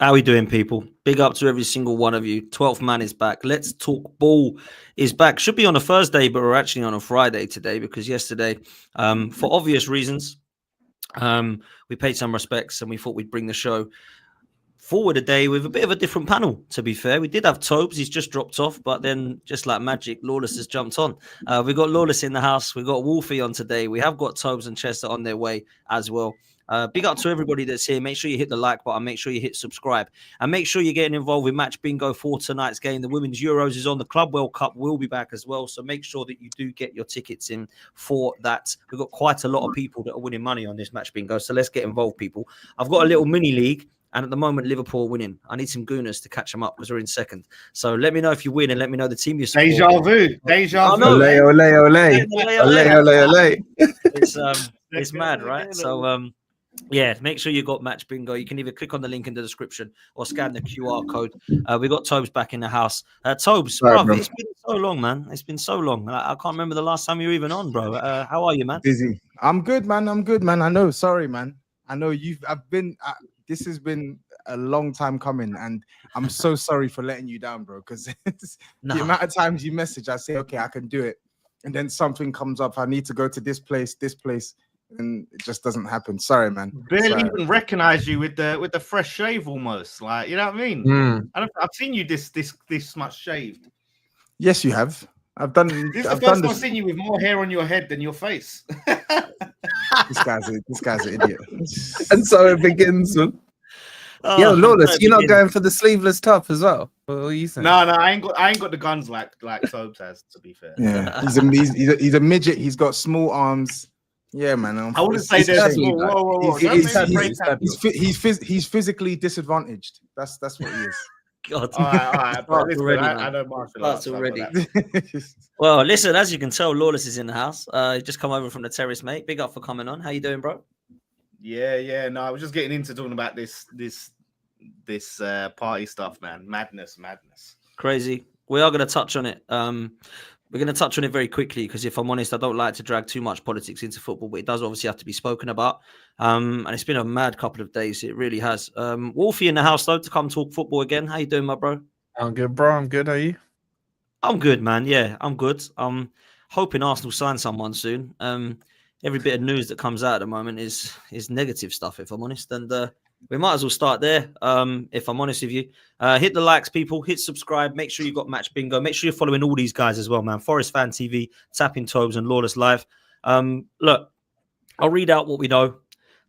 How we doing, people? Big up to every single one of you. 12th man is back. Let's Talk Ball is back. Should be on a Thursday, but we're actually on a Friday today because yesterday, for obvious reasons, we paid some respects and we thought we'd bring the show forward a day with a bit of a different panel, to be fair. We did have Tobes, he's just dropped off, but then just like magic, Lawless has jumped on. We've got Lawless in the house, we've got Wolfie on today, we have got Tobes and Chester on their way as well. Big up to everybody that's here. Make sure you hit the like button, make sure you hit subscribe, and make sure you're getting involved with Match Bingo for tonight's game. The Women's Euros is on, the Club World Cup will be back as well, so make sure that you do get your tickets in for that. We've got quite a lot of people that are winning money on this Match Bingo, so let's get involved, people. I've got a little mini league, and at the moment, Liverpool are winning. I need some Gooners to catch them up because we're in second. So let me know if you win and let me know the team you support. Deja vu. Ole. It's mad, right? So, yeah, make sure you got Match Bingo. You can either click on the link in the description or scan the QR code. We got Tobes back in the house. Tobes, bro, it's been so long, man. It's been so long. I can't remember the last time you were even on, bro. How are you, man? Busy. I'm good, man. I know. Sorry, man. I know this has been a long time coming, and I'm so sorry for letting you down, bro. Because the amount of times you message, I say, okay, I can do it, and then something comes up. I need to go to this place, and it just doesn't happen. Sorry, man. Barely even recognize you with the fresh shave, almost. Like, you know what I mean? I've seen you this much shaved. Yes, you have. I've done. This is the first time I've seen you with more hair on your head than your face. This guy's an idiot. And so it begins. Yo, Lawless, you're not going for the sleeveless top as well? What are you saying? No, I ain't got the guns like Tobes has. To be fair, yeah, he's a midget. He's got small arms. Yeah, man. I wouldn't say they're small. He's physically disadvantaged. That's what he is. God. All right. I know martial arts already. Well, listen, as you can tell, Lawless is in the house. Just come over from the terrace, mate. Big up for coming on. How you doing, bro? Yeah. No, I was just getting into talking about this party stuff, man. Madness. Crazy. We are going to touch on it. We're going to touch on it very quickly because, if I'm honest, I don't like to drag too much politics into football, but it does obviously have to be spoken about. And it's been a mad couple of days. It really has. Wolfie in the house, though, to come talk football again. How you doing, my bro? I'm good, bro. I'm good. How are you? I'm good, man. Yeah, I'm good. I'm hoping Arsenal sign someone soon. Every bit of news that comes out at the moment is negative stuff, if I'm honest. And we might as well start there, if I'm honest with you. Hit the likes, people. Hit subscribe. Make sure you got Match Bingo. Make sure you're following all these guys as well, man. Forest Fan TV, Tapping Tobes, and Lawless Live. Look, I'll read out what we know.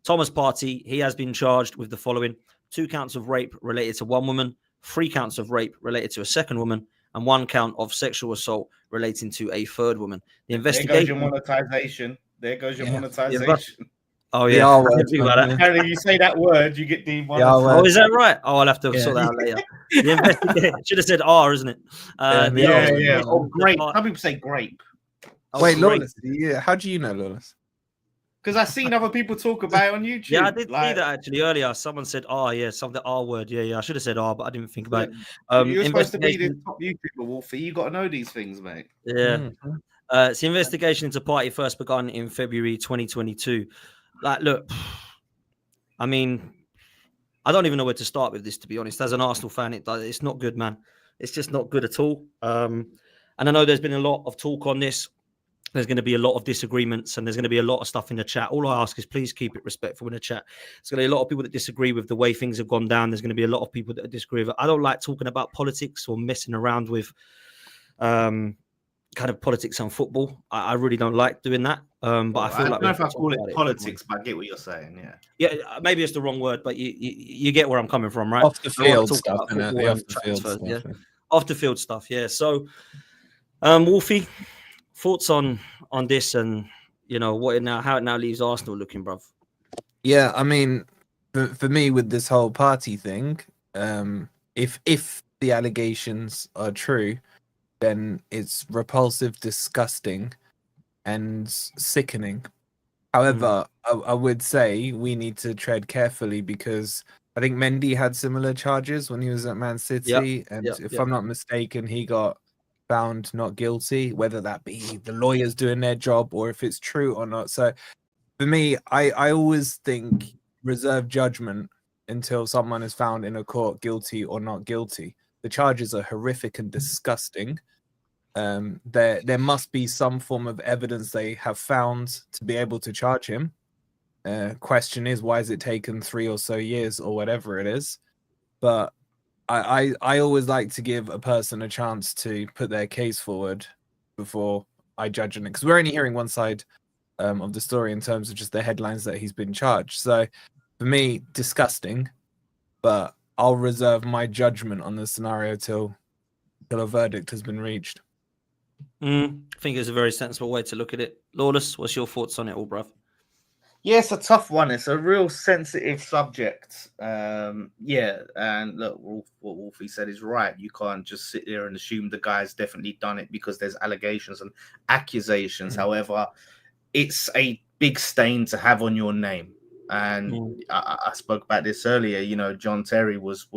Thomas Partey, he has been charged with the following: 2 counts of rape related to one woman, 3 counts of rape related to a second woman, and 1 count of sexual assault relating to a third woman. The investigation. There goes your monetization. Oh, yeah. Apparently, you say that word, you get demonetized. Oh, is that right? Oh, I'll have to sort that out later. The investigation should have said R, isn't it? Yeah. Or grape. Some people say grape. Wait, Lawless. Yeah. How do you know, Lawless? Because I've seen other people talk about it on YouTube. Yeah, I did see that actually earlier. Someone said R, the R word. Yeah. I should have said R, but I didn't think about it. You're supposed to be the top YouTuber, Wolfie. You got to know these things, mate. Yeah. It's the investigation into Partey first begun in February 2022. Like, look, I mean, I don't even know where to start with this, to be honest. As an Arsenal fan, it's not good, man. It's just not good at all. And I know there's been a lot of talk on this. There's going to be a lot of disagreements, and there's going to be a lot of stuff in the chat. All I ask is please keep it respectful in the chat. There's going to be a lot of people that disagree with the way things have gone down. There's going to be a lot of people that disagree with it. I don't like talking about politics or messing around with kind of politics and football. I really don't like doing that. But I feel I like don't know if I call it politics, but I get what you're saying. Yeah, maybe it's the wrong word, but you get where I'm coming from, right? Off the field stuff, Off the field stuff, yeah. So, Wolfie, thoughts on this, and how it now leaves Arsenal looking, bruv? Yeah, I mean, for me with this whole party thing, if the allegations are true, then it's repulsive, disgusting, and sickening. However, I would say we need to tread carefully because I think Mendy had similar charges when he was at Man City. If I'm not mistaken, he got found not guilty, whether that be the lawyers doing their job or if it's true or not. So for me, I always think reserve judgment until someone is found in a court guilty or not guilty. The charges are horrific and disgusting. There must be some form of evidence they have found to be able to charge him. Question is, why has it taken 3 or so years or whatever it is? But I always like to give a person a chance to put their case forward before I judge it, because we're only hearing one side of the story in terms of just the headlines that he's been charged. So for me, disgusting, but I'll reserve my judgment on the scenario till a verdict has been reached. I think it's a very sensible way to look at it. Lawless, what's your thoughts on it all, bruv? Yeah, it's a tough one. It's a real sensitive subject. Yeah, and look, what Wolfie said is right. You can't just sit there and assume the guy's definitely done it because there's allegations and accusations. However, it's a big stain to have on your name. And I spoke about this earlier. You know, John Terry was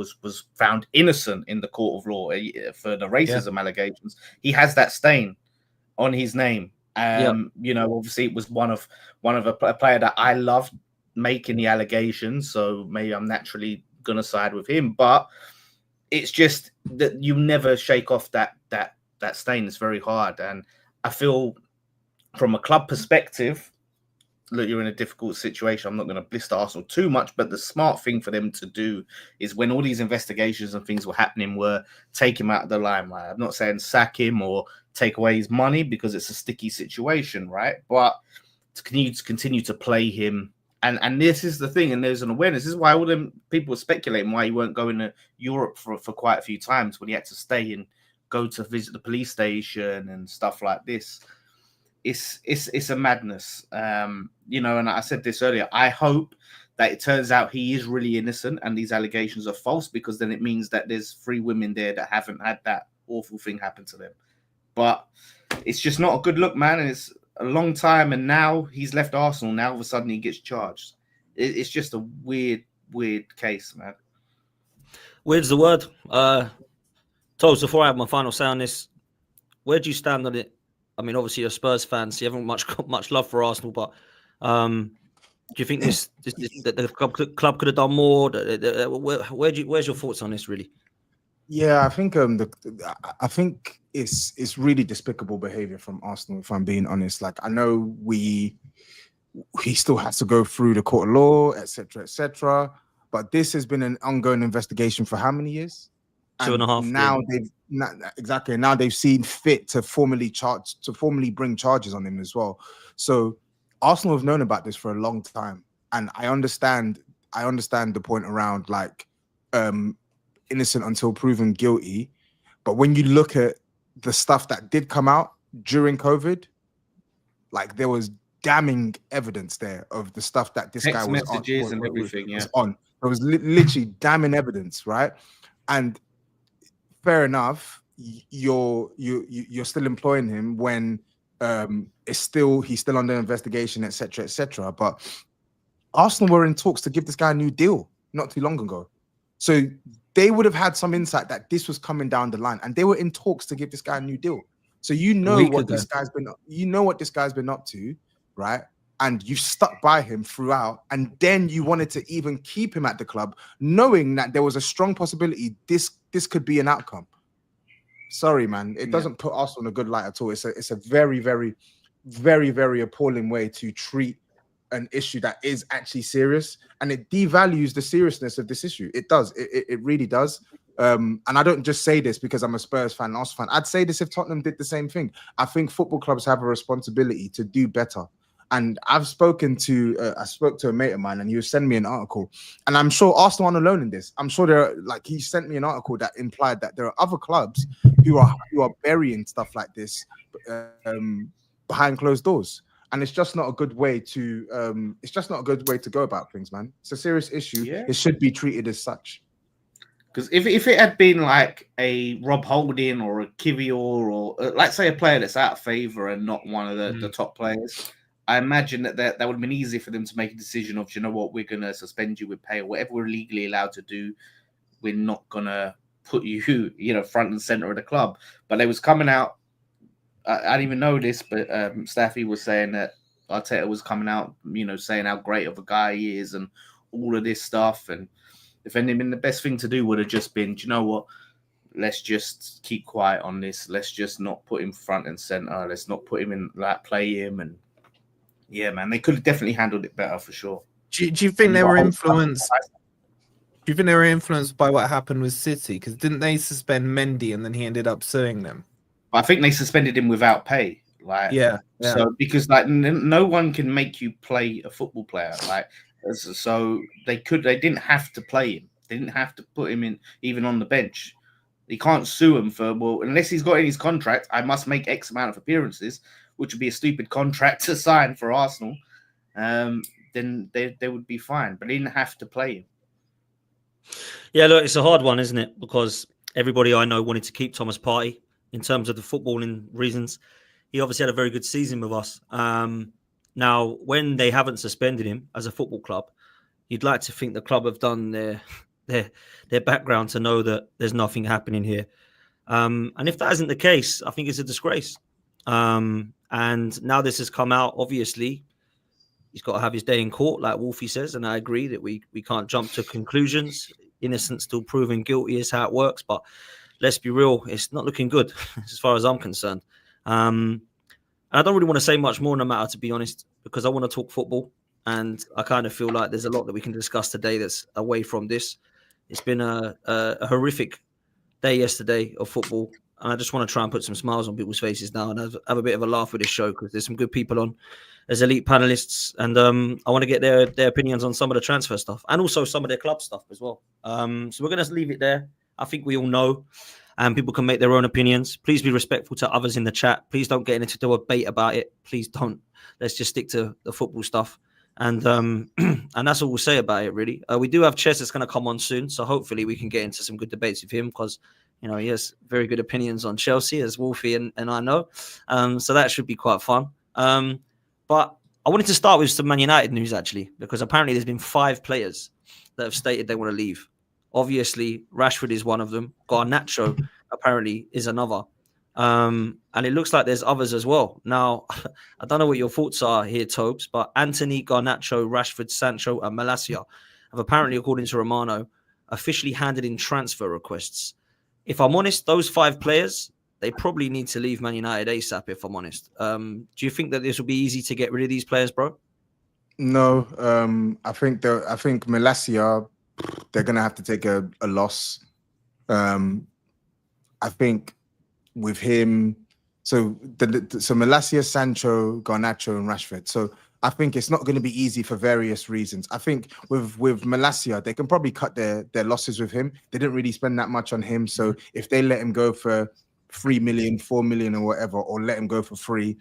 found innocent in the court of law for the racism allegations. He has that stain on his name. You know, obviously it was one of a player that I loved making the allegations, so maybe I'm naturally gonna side with him. But it's just that you never shake off that stain. It's very hard, and I feel from a club perspective, look, you're in a difficult situation. I'm not going to blister Arsenal too much, but the smart thing for them to do is when all these investigations and things were happening, were take him out of the limelight. I'm not saying sack him or take away his money because it's a sticky situation, right? But to continue to play him. And this is the thing, and there's an awareness. This is why all them people were speculating why he weren't going to Europe for quite a few times, when he had to stay and go to visit the police station and stuff like this. It's a madness, you know. And I said this earlier. I hope that it turns out he is really innocent and these allegations are false, because then it means that there's 3 women there that haven't had that awful thing happen to them. But it's just not a good look, man. And it's a long time, and now he's left Arsenal. Now all of a sudden he gets charged. It's just a weird case, man. Weird's the word. Toes, before I have my final say on this, where do you stand on it? I mean, obviously you're a Spurs fan, so you haven't got much love for Arsenal, but do you think that the club could have done more? Where's your thoughts on this, really? Yeah, I think I think it's really despicable behavior from Arsenal, if I'm being honest. Like, I know he still has to go through the court of law, etc., but this has been an ongoing investigation for how many years? 2.5 years. Now they've seen fit to formally bring charges on him as well. So Arsenal have known about this for a long time, and I understand the point around like innocent until proven guilty. But when you look at the stuff that did come out during COVID, like there was damning evidence there of the stuff that this guy was messages and everything. Was on. There was literally damning evidence, right? And fair enough, you're still employing him when he's still under investigation, etc. But Arsenal were in talks to give this guy a new deal not too long ago, so they would have had some insight that this was coming down the line, and they were in talks to give this guy a new deal. So you know what this guy's been up to, right? And you've stuck by him throughout, and then you wanted to even keep him at the club, knowing that there was a strong possibility this could be an outcome. Sorry, man, it doesn't put Arsenal in a good light at all. It's a very, very, very, very appalling way to treat an issue that is actually serious, and it devalues the seriousness of this issue. It does. It really does. And I don't just say this because I'm a Spurs fan, Arsenal fan. I'd say this if Tottenham did the same thing. I think football clubs have a responsibility to do better. And I spoke to a mate of mine, and he was sending me an article, and I'm sure Arsenal aren't alone in this. I'm sure he sent me an article that implied that there are other clubs who are burying stuff like this behind closed doors, and it's just not a good way to go about things, man. It's a serious issue. Yeah. It should be treated as such. Because if it had been like a Rob Holding or a Kivior or let's say a player that's out of favour and not one of the top players, I imagine that would have been easy for them to make a decision of, you know what, we're going to suspend you with pay or whatever we're legally allowed to do. We're not going to put you, front and centre of the club. But they was coming out. I didn't even know this, but Staffy was saying that Arteta was coming out, saying how great of a guy he is and all of this stuff. And defend him. And the best thing to do would have just been, do you know what? Let's just keep quiet on this. Let's just not put him front and center. Let's not put him in, like, play him. And yeah, man, they could have definitely handled it better for sure. Do you think they were influenced? Do you think they were influenced by what happened with City? Because didn't they suspend Mendy and then he ended up suing them? I think they suspended him without pay. Like, yeah. So because like no one can make you play a football player. Like, so they didn't have to play him. They didn't have to put him in even on the bench. You can't sue him for, well, unless he's got in his contract, I must make X amount of appearances, which would be a stupid contract to sign for Arsenal. Then they would be fine, but they didn't have to play him. Yeah, look, it's a hard one, isn't it? Because everybody I know wanted to keep Thomas Partey in terms of the footballing reasons. He obviously had a very good season with us. Now, when they haven't suspended him as a football club, you'd like to think the club have done their background to know that there's nothing happening here. And if that isn't the case, I think it's a disgrace. And now this has come out, obviously, he's got to have his day in court, like Wolfie says, and I agree that we can't jump to conclusions. Innocent still proven guilty is how it works, but let's be real, it's not looking good as far as I'm concerned. And I don't really want to say much more on the matter, to be honest, because I want to talk football, and I kind of feel like there's a lot that we can discuss today that's away from this. It's been a horrific day yesterday of football, and I just want to try and put some smiles on people's faces now and have a bit of a laugh with this show, because there's some good people on as elite panelists, and I want to get their opinions on some of the transfer stuff and also some of their club stuff as well. So we're going to leave it there. I think we all know, and people can make their own opinions. Please be respectful to others in the chat. Please don't get into a debate about it. Please don't. Let's just stick to the football stuff. And that's all we'll say about it, really. We do have Chess that's going to come on soon, so hopefully we can get into some good debates with him, because you know he has very good opinions on Chelsea, as Wolfie and I know. So that should be quite fun. But I wanted to start with some Man United news, actually, because apparently there's been 5 players that have stated they want to leave. Obviously, Rashford is one of them. Garnacho apparently is another. And it looks like there's others as well. Now, I don't know what your thoughts are here, Tobes, but Anthony, Garnacho, Rashford, Sancho, and Malacia have apparently, according to Romano, officially handed in transfer requests. If I'm honest, those 5 players, they probably need to leave Man United ASAP, if I'm honest. Do you think that this will be easy to get rid of these players, bro? No, I think Malacia, they're gonna have to take a loss. I think with him, so Malacia, Sancho, Garnacho, and Rashford. So I think it's not going to be easy for various reasons. I think with Malacia, they can probably cut their losses with him. They didn't really spend that much on him. So if they let him go for 3 million, 4 million or whatever, or let him go for free,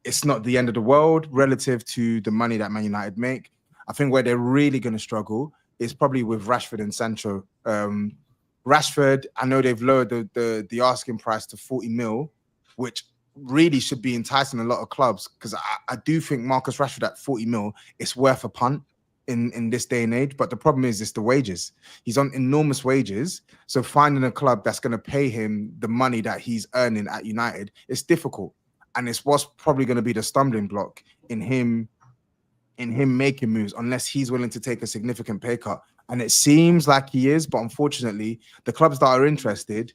it's not the end of the world relative to the money that Man United make. I think where they're really going to struggle is probably with Rashford and Sancho. Rashford, I know they've lowered the asking price to 40 mil, which really should be enticing a lot of clubs, because I do think Marcus Rashford at 40 mil is worth a punt in this day and age. But the problem is, it's the wages. He's on enormous wages. So finding a club that's going to pay him the money that he's earning at United is difficult. And it's what's probably going to be the stumbling block in him making moves, unless he's willing to take a significant pay cut. And it seems like he is, but unfortunately, the clubs that are interested,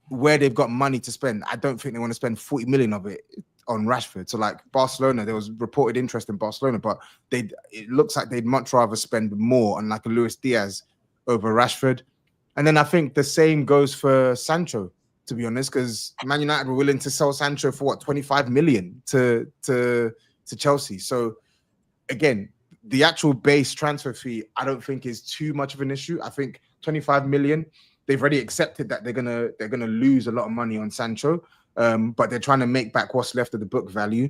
where they've got money to spend, I don't think they want to spend 40 million of it on Rashford. So like Barcelona, there was reported interest in Barcelona, but it looks like they'd much rather spend more on like a Luis Diaz over Rashford. And then I think the same goes for Sancho, to be honest, because Man United were willing to sell Sancho for 25 million to Chelsea. So again, the actual base transfer fee, I don't think is too much of an issue. I think 25 million, they've already accepted that they're gonna lose a lot of money on Sancho, but they're trying to make back what's left of the book value.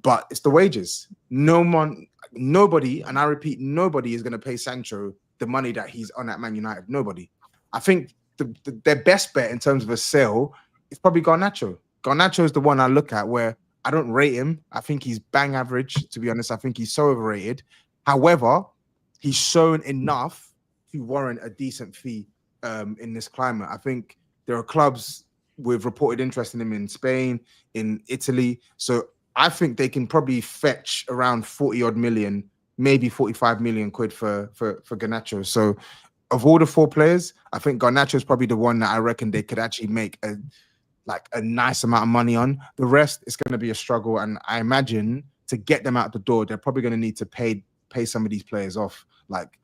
But it's the wages. Nobody, and I repeat, nobody is gonna pay Sancho the money that he's on at Man United. Nobody. I think their best bet in terms of a sale is probably Garnacho. Garnacho is the one I look at where I don't rate him. I think he's bang average, to be honest. I think he's so overrated. However, he's shown enough to warrant a decent fee in this climate. I think there are clubs with reported interest in him in Spain, in Italy. So I think they can probably fetch around 40 odd million, maybe 45 million quid for Garnacho. So of all the 4 players, I think Garnacho is probably the one that I reckon they could actually make a nice amount of money on. The rest is going to be a struggle, and I imagine to get them out the door, they're probably going to need to pay some of these players off. Like,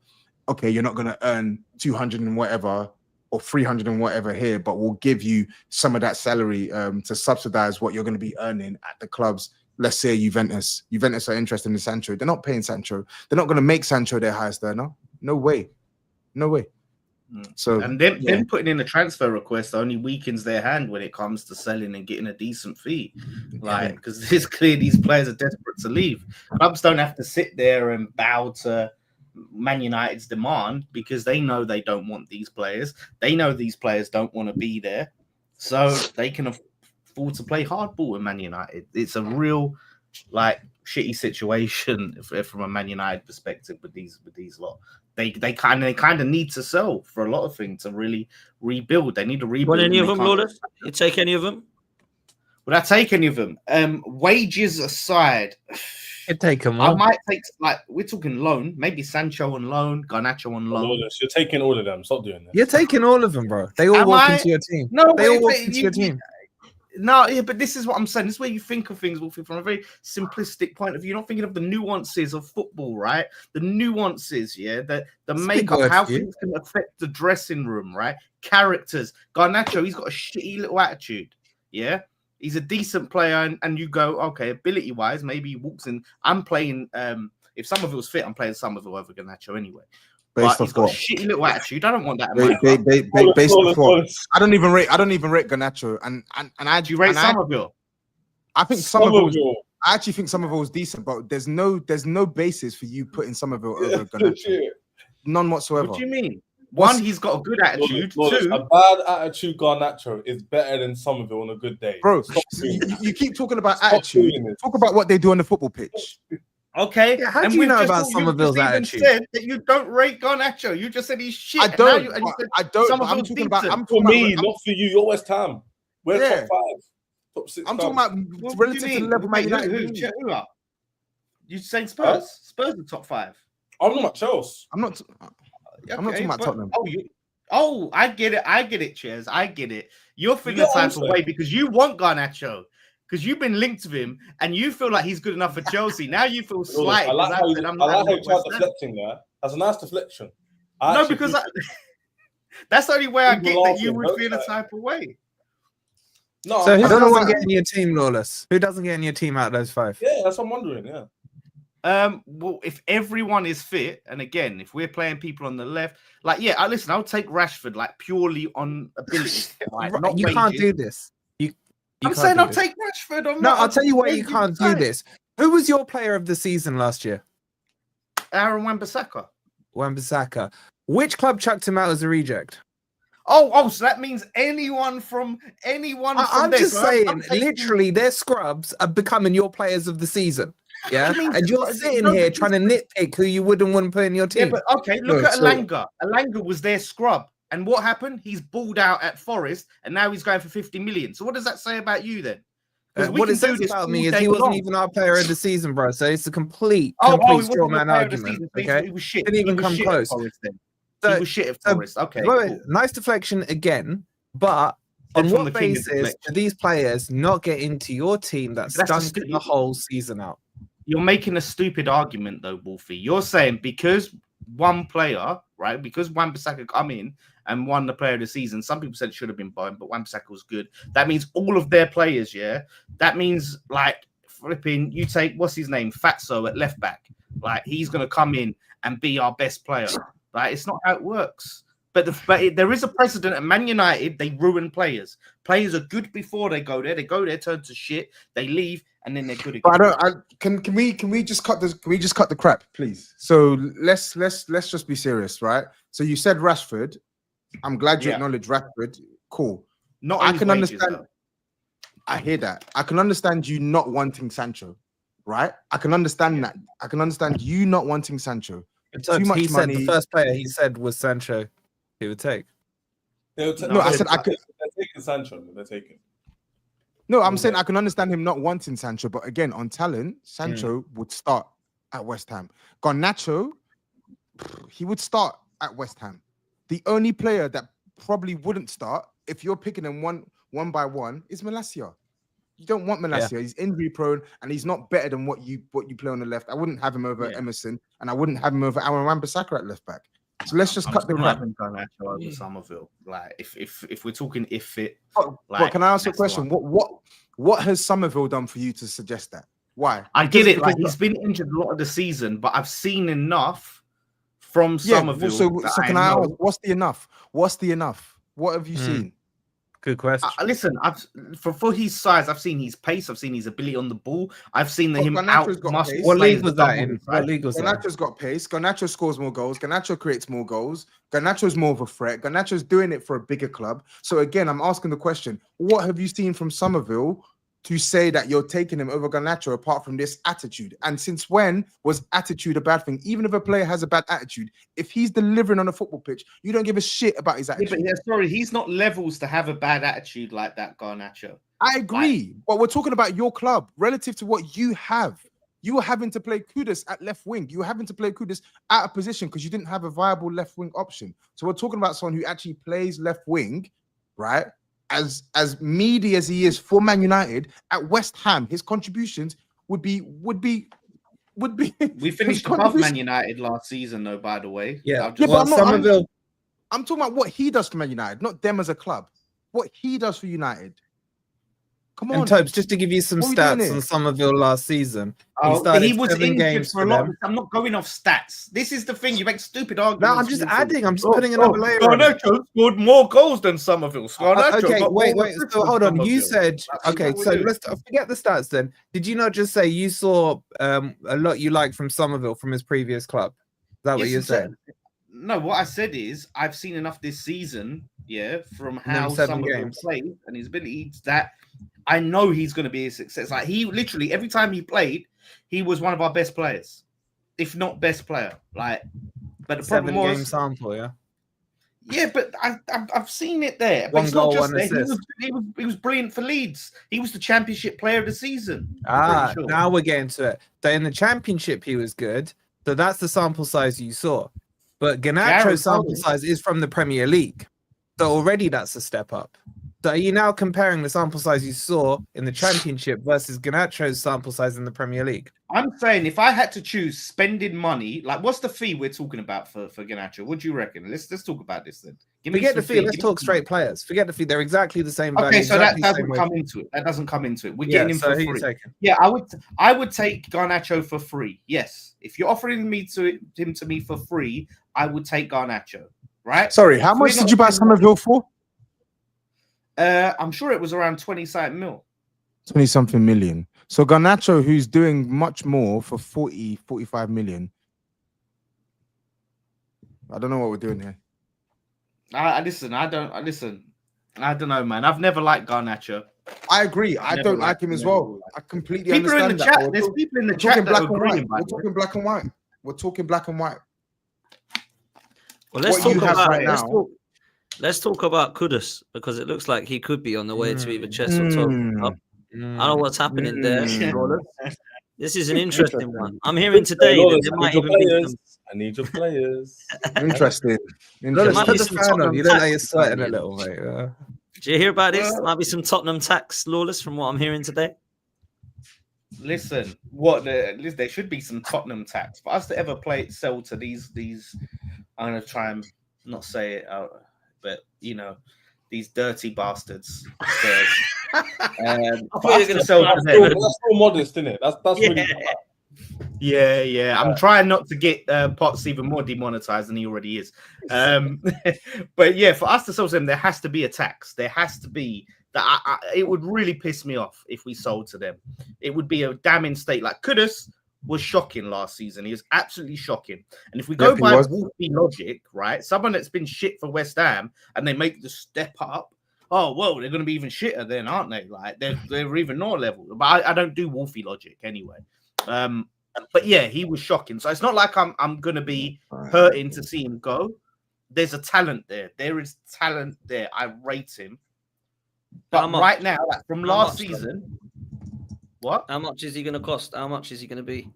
okay, you're not going to earn 200 and whatever or 300 and whatever here, but we'll give you some of that salary to subsidize what you're going to be earning at the clubs. Let's say Juventus are interested in Sancho. They're not paying Sancho. They're not going to make Sancho their highest earner. No way. So, and them putting in a transfer request only weakens their hand when it comes to selling and getting a decent fee. Like, because it's clear these players are desperate to leave. Clubs don't have to sit there and bow to Man United's demand because they know they don't want these players. They know these players don't want to be there, so they can afford to play hardball with Man United. It's a real shitty situation from a Man United perspective with these lot. They kind of need to sell for a lot of things to really rebuild. They need to rebuild. Want any of them, Lawless? You take any of them? Would I take any of them? Wages aside, I'd take them all. I might take, we're talking loan, maybe Sancho on loan, Garnacho on loan. Lawless, you're taking all of them. Stop doing that. You're taking all of them, bro. They all walk into your team. No, they all walk into your team. No, yeah, but this is what I'm saying. This is where you think of things, Wolfie, from a very simplistic point of view. You're not thinking of the nuances of football, right? The nuances, yeah, the makeup, how things can affect the dressing room, right? Characters. Garnacho, he's got a shitty little attitude, yeah? He's a decent player, and you go, okay, ability-wise, maybe he walks in. I'm playing, if Somerville was fit, I'm playing Somerville over Garnacho anyway. But he's got a shitty little attitude. I don't want that. Based off what? I don't even rate Garnacho, and I do you rate Somerville? I think Somerville. I actually think Somerville is decent, but there's no basis for you putting Somerville over Garnacho. None whatsoever. What do you mean? One, he's got a good attitude. Two, a bad attitude Garnacho is better than Somerville on a good day. Bro, you keep talking about attitude. Talk about what they do on the football pitch. Okay, yeah, how do you know about Somerville's attitude? Said that you don't rate Garnacho. You just said he's shit. I don't. I don't. I'm talking about. Not for you. You're West Ham. We're top 5, top 6. I'm talking about relative to the level Man United. Who are you saying? Spurs? Spurs are top 5. I'm talking about Chelsea. I'm not talking about Tottenham. I get it. Cheers. I get it. You're feeling the type of way because you want Garnacho. Because you've been linked to him and you feel like he's good enough for Chelsea. Now you feel slighted. I like how you tried deflecting there. That's a nice deflection. Because that's the only way I get that you would feel the type of way. No, so who doesn't get in your team, Lawless? Who doesn't get in your team out of those 5? Yeah, that's what I'm wondering, yeah. Well, if everyone is fit, and again, if we're playing people on the left, listen, I'll take Rashford purely on ability. You can't do this. I'm saying I'll take Rashford. I'll tell you why you can't do this. Who was your player of the season last year? Aaron Wan-Bissaka. Wan-Bissaka. Which club chucked him out as a reject? Oh, so that means anyone from I'm just saying, literally, their scrubs are becoming your players of the season. Yeah, and you're sitting here trying to nitpick who you wouldn't want to put in your team. Yeah, but okay, look at Alanga. Alanga was their scrub. And what happened? He's balled out at Forest, and now he's going for 50 million. So what does that say about you then? What it says about me is he wasn't even our player of the season, bro. So it's a complete straw man argument. Okay, he was shit. Didn't even come close. He was shit at Forest. Okay, cool. Nice deflection again, but on what basis do these players not get into your team that's stunk the whole season out? You're making a stupid argument, though, Wolfie. You're saying because one player, right? Because Wan-Bissaka come in and won the player of the season. Some people said it should have been Bowen, but Wan-Bissaka was good. That means all of their players, yeah? That means, flipping, you take, what's his name? Fatso at left back. He's going to come in and be our best player. It's not how it works. But there is a precedent at Man United. They ruin players. Players are good before they go there. They go there, turn to shit. They leave, and then they're good again. Can we just cut this? Can we just cut the crap, please? So let's just be serious, right? So you said Rashford. I'm glad you acknowledge Rashford. Cool. I can understand. I hear that. I can understand you not wanting Sancho, right? I can understand that. I can understand you not wanting Sancho. Too much money. The first player he said was Sancho. He would take. I said I could. They're taking Sancho. They're taking. No, I'm saying I can understand him not wanting Sancho, but again, on talent, Sancho would start at West Ham. Garnacho, he would start at West Ham. the only player that probably wouldn't start if you're picking them one by one is Malacia. You don't want Malacia. He's injury prone and he's not better than what you play on the left. I wouldn't have him over Emerson and I wouldn't have him over Aaron Wan-Bissaka at left back. So let's just cut the crap. Garnacho over Somerville. Like if we're talking if fit. But can I ask a question? What has Somerville done for you to suggest that? Why? I get it. Like he's been injured a lot of the season, but I've seen enough from Somerville. So can I ask, what's the enough? What's the enough? What have you seen? Good question. Listen, for his size, I've seen his pace, I've seen his ability on the ball, I've seen him out. What league was that in? What league was that? Garnacho's got pace. Garnacho scores more goals. Garnacho creates more goals. Garnacho's more of a threat. Garnacho's doing it for a bigger club. So again, I'm asking the question: what have you seen from Somerville to say that you're taking him over Garnacho apart from this attitude? And since when was attitude a bad thing? Even if a player has a bad attitude, if he's delivering on a football pitch, you don't give a shit about his attitude. Sorry, he's not levels to have a bad attitude like that, Garnacho. I agree, but we're talking about your club relative to what you have. You were having to play Kudus at left wing. You were having to play Kudus out of position because you didn't have a viable left wing option. So we're talking about someone who actually plays left wing, right? As meaty as he is for Man United at West Ham, his contributions would be. We finished above Man United last season, though. By the way, I'm talking about what he does for Man United, not them as a club. What he does for United. Come on, and Tobes, just to give you some stats on Somerville last season. He was injured for a lot. I'm not going off stats. This is the thing. You make stupid arguments. No, I'm just adding. I'm just putting another layer. Garnacho scored more goals than Somerville. Okay, wait. So hold on. You said So let's forget the stats then. Did you not just say you saw a lot you liked from Somerville from his previous club? Is that what you're saying? No, what I said is I've seen enough this season, from how Somerville played and his abilities that I know he's going to be a success. Like he literally every time he played, he was one of our best players, if not best player. Like, but the problem was 7-game sample, yeah. But I've seen it there. But One goal, one assist. He was brilliant for Leeds. He was the championship player of the season. Now we're getting to it. So in the championship, he was good. So that's the sample size you saw. But Garnacho's sample size is from the Premier League. So already that's a step up. So are you now comparing the sample size you saw in the Championship versus Garnacho's sample size in the Premier League? I'm saying if I had to choose spending money, like what's the fee we're talking about for Garnacho? What do you reckon? Let's talk about this then. Forget the fee. Let's talk straight players. Forget the fee. They're exactly the same value. Okay, so that doesn't come into it. That doesn't come into it. We're getting him for free. Yeah, I would take Garnacho for free. Yes, if you're offering him to me for free, I would take Garnacho. Right? Sorry, how much did you buy Somerville for? I'm sure it was around 20-something mil. 20-something million. So Garnacho, who's doing much more for 45 million. I don't know what we're doing here. I don't know, man. I've never liked Garnacho. I agree. I don't like him as well. I completely understand that. Chat. There's people in the chat that are agreeing. We're talking black and white. We're talking black and white. Well, let's talk about Kudus because it looks like he could be on the way to either chess or top. I don't know what's happening there. This is an interesting one. I'm hearing today that there might even be some... I need your players. Interesting. You look like you're sweating a little, mate. Do you hear about this? There might be some Tottenham tax, Lawless, from what I'm hearing today. Listen, there should be some Tottenham tax for us to ever sell to these. I'm gonna try and not say it out, but these dirty bastards. That's so modest, isn't it? That's really. Yeah. I'm trying not to get Potts even more demonetized than he already is. But yeah, for us to sell to them, there has to be a tax. There has to be that. It would really piss me off if we sold to them. It would be a damning state. Like Kudus was shocking last season. He was absolutely shocking. And if we go by Wolfie logic, right, someone that's been shit for West Ham and they make the step up, oh, well, they're going to be even shitter then, aren't they? Like they're even more level. But I don't do Wolfie logic anyway. But yeah, he was shocking. So it's not like I'm going to be hurting to see him go. There's a talent there. There is talent there. I rate him. But right now, from last season, what? How much is he going to cost? How much is he going to be?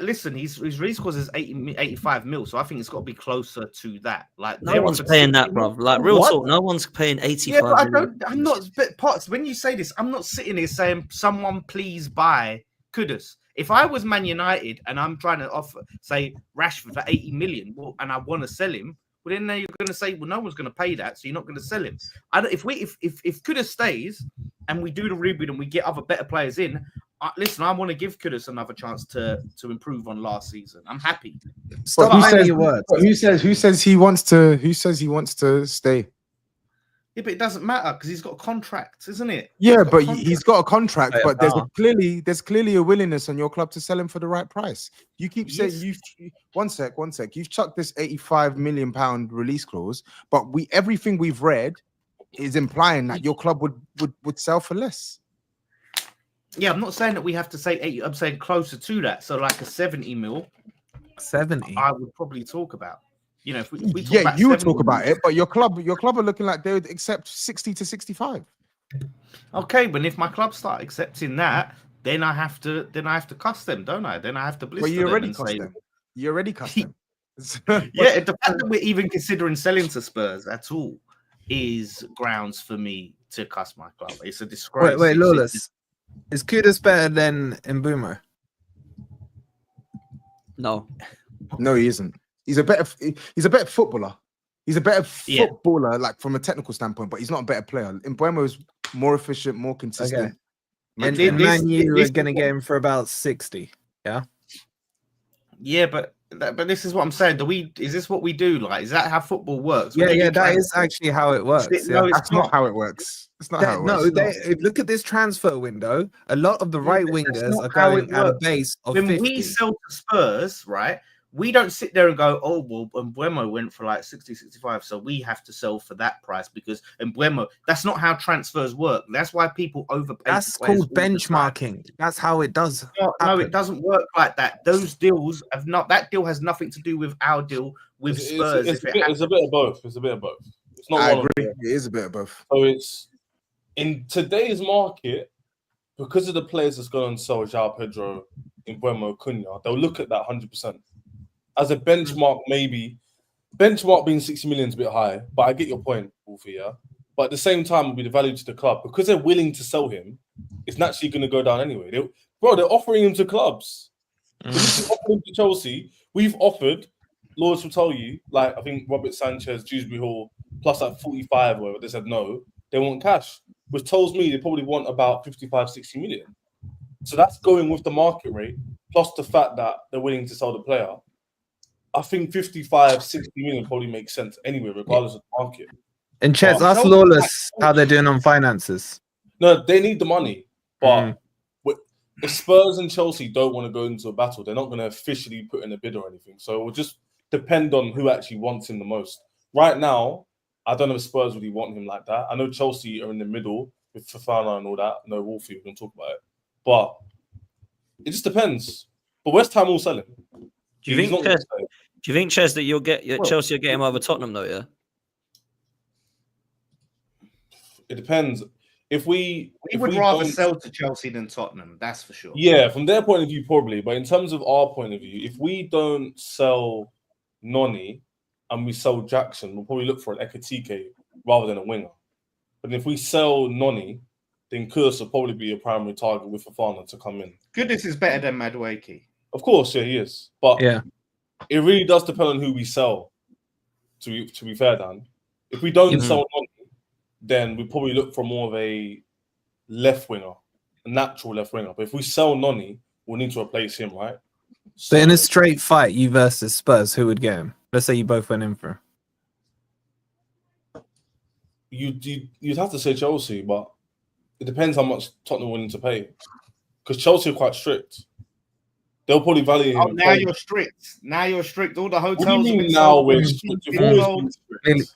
Listen, his release clause is 85 mil, so I think it's got to be closer to that. Like No one's paying that, bro. Like real talk, no one's paying 85. Yeah, but I'm not. But Potts, when you say this, I'm not sitting here saying, "Someone please buy Kudus." If I was Man United and I'm trying to offer, say, Rashford for 80 million, and I want to sell him, well, then you're going to say, well, no one's going to pay that, so you're not going to sell him. If Kudus stays and we do the rebuild and we get other better players in. Listen, I want to give Kudus another chance to improve on last season. I'm happy. Stop minding your words. Who says he wants to stay? Yeah, but it doesn't matter because he's got a contract, isn't it? Yeah, but he's got a contract. But there's clearly a willingness on your club to sell him for the right price. You keep saying one sec. You've chucked this 85 million pound release clause, but everything we've read is implying that your club would sell for less. Yeah, I'm not saying that we have to say 80. I'm saying closer to that. So like a 70 mil. 70. I would probably talk about. You know, if we talk yeah, about you would talk about it, but your club are looking like they would accept 60 to 65. Okay, but if my club start accepting that, then I have to cuss them, don't I? Then I have to blister them. You already cussed them. Yeah, the fact that we're even considering selling to Spurs at all is grounds for me to cuss my club. It's a disgrace. Wait, Lawless. Is Kudus better than Mbeumo? No, he isn't. He's a better footballer. He's a better footballer, like from a technical standpoint, but he's not a better player. Mbeumo is more efficient, more consistent. Okay. And Man U are going to get him for about 60. Yeah. Yeah, but this is what I'm saying. Is this what we do? Like, is that how football works? Yeah, that is actually how it works. No, that's not how it works. It's not how it works. No, look at this transfer window. A lot of the right wingers are going at a base of 50. When we sell to Spurs, right? We don't sit there and go, oh, well, Mbeumo went for like 60, 65, so we have to sell for that price because Mbeumo, that's not how transfers work. That's why people overpay. That's called benchmarking. That's how it does. No, it doesn't work like that. Those deals that deal has nothing to do with our deal with Spurs. It's a bit of both. It's not I one agree. It is a bit of both. So it's in today's market, because of the players that's going to sell João Pedro, Mbeumo, Cunha, they'll look at that 100%. As a benchmark, maybe benchmark being 60 million is a bit high, but I get your point, Wolfie. Yeah, but at the same time, it'll be the value to the club because they're willing to sell him. It's naturally going to go down anyway. They're offering him to clubs. Offering him to Chelsea. We've offered. Lords will tell you, like I think Robert Sanchez, Dewsbury Hall, plus like 45 or whatever. They said no, they want cash, which tells me they probably want about 55, 60 million. So that's going with the market rate, plus the fact that they're willing to sell the player. I think 55, 60 million probably makes sense anyway, regardless of the market. And Chez, ask Lawless how they're doing on finances. No, they need the money. But if Spurs and Chelsea don't want to go into a battle, they're not going to officially put in a bid or anything. So it will just depend on who actually wants him the most. Right now, I don't know if Spurs really want him like that. I know Chelsea are in the middle with Fofana and all that. No, Wolfie, we can talk about it. But it just depends. But West Ham will sell him. Do you think, Ches, that you'll get Chelsea will get him over Tottenham though? Yeah, it depends. If we would rather sell to Chelsea than Tottenham, that's for sure. Yeah, from their point of view, probably. But in terms of our point of view, if we don't sell Noni and we sell Jackson, we'll probably look for an Ekatike rather than a winger. But if we sell Noni, then Kudus will probably be a primary target with Fofana to come in. Kudus is better than Madueke. Of course, yeah, he is. But it really does depend on who we sell, to be fair, Dan. If we don't sell Noni, then we probably look for more of a left winger, a natural left winger. But if we sell Noni, we'll need to replace him, right? So in a straight fight, you versus Spurs, who would get him? Let's say you both went in for him. You'd have to say Chelsea, but it depends how much Tottenham are willing to pay. Because Chelsea are quite strict. They'll probably value him. Oh, now you're strict. All the hotels. What do you mean now we're strict?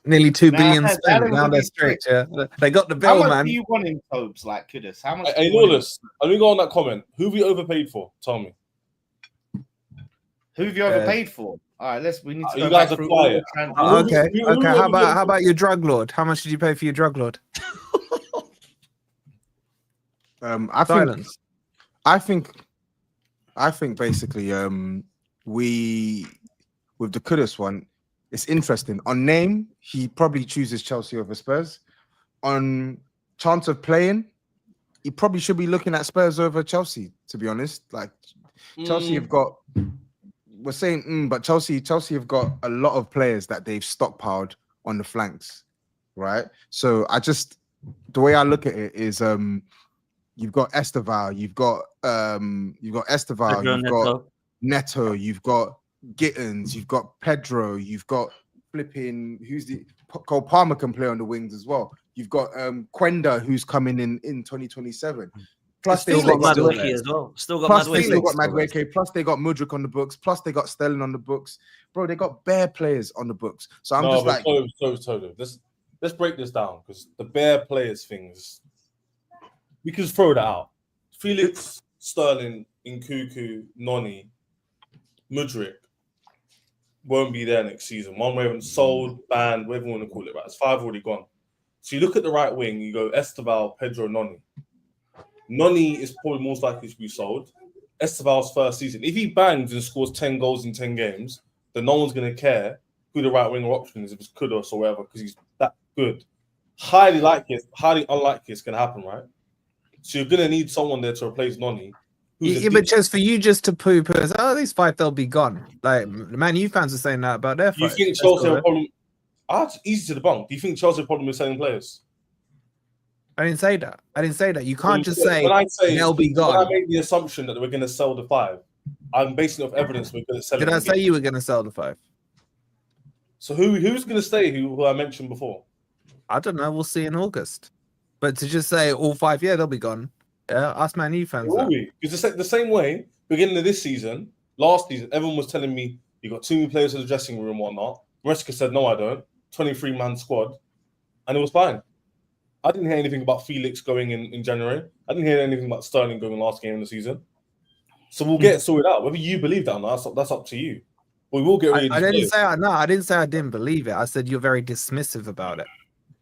Nearly 2 billion spent. Now they're strict. Yeah, they got the bill, man. How much do you want in Tobes like Kudus? How much? Hey, Lawless, let me go on that comment. Who have you overpaid for? Tell me. Who have you overpaid for? All right, we need to go you back guys are through quiet. Okay. How about your drug lord? How much did you pay for your drug lord? I think I think basically, we with the Kudus one, it's interesting. On name, he probably chooses Chelsea over Spurs. On chance of playing, he probably should be looking at Spurs over Chelsea. To be honest, like Chelsea have got. We're saying, but Chelsea have got a lot of players that they've stockpiled on the flanks, right? So the way I look at it is, you've got Esteval, you've got Esteval, Pedro you've Neto. got Neto, you've got Gittins, you've got Pedro, you've got flipping Cole Palmer can play on the wings as well. You've got Quenda who's coming in 2027. Plus Still they've got got Madueke as well. Still got Plus, they Madueke. still got Madueke. Plus, they got Mudryk on the books. Plus, they got Sterling on the books. Bro, they got bare players on the books. So I'm just like, let's break this down because the bare players things, we can throw that out. Felix, Sterling, Nkunku, Noni, Mudryk won't be there next season. One way sold, banned, whatever you want to call it. Right, it's 5 already gone. So you look at the right wing. You go Esteval, Pedro, Noni. Noni is probably most likely to be sold. Esteval's first season. If he bangs and scores 10 goals in 10 games, then no one's going to care who the right winger option is, if it's Kudus or whatever, because he's that good. Highly unlikely it's going to happen, right? So you're going to need someone there to replace Noni. But just for you just to poo-poo, these 5, they'll be gone. Like, Man U fans are saying that about their 5. You think Chelsea have a problem? It's easy to debunk. Do you think Chelsea have a problem with selling players? I didn't say that. You can't just say they'll be when I gone. made the assumption that we're going to sell the 5, I'm basing it off evidence we're going to sell. Did I say you were going to sell the 5? So who's going to stay? Who I mentioned before? I don't know. We'll see in August. But to just say all 5, they'll be gone. Yeah, us Man U fans. Because the same way, beginning of this season, last season, everyone was telling me you got too many players in the dressing room and whatnot. Maresca said, no, I don't. 23-man squad. And it was fine. I didn't hear anything about Felix going in January. I didn't hear anything about Sterling going last game in the season. So we'll get it sorted out. Whether you believe that or not, that's up to you. But we will get rid of I didn't say I didn't believe it. I said you're very dismissive about it.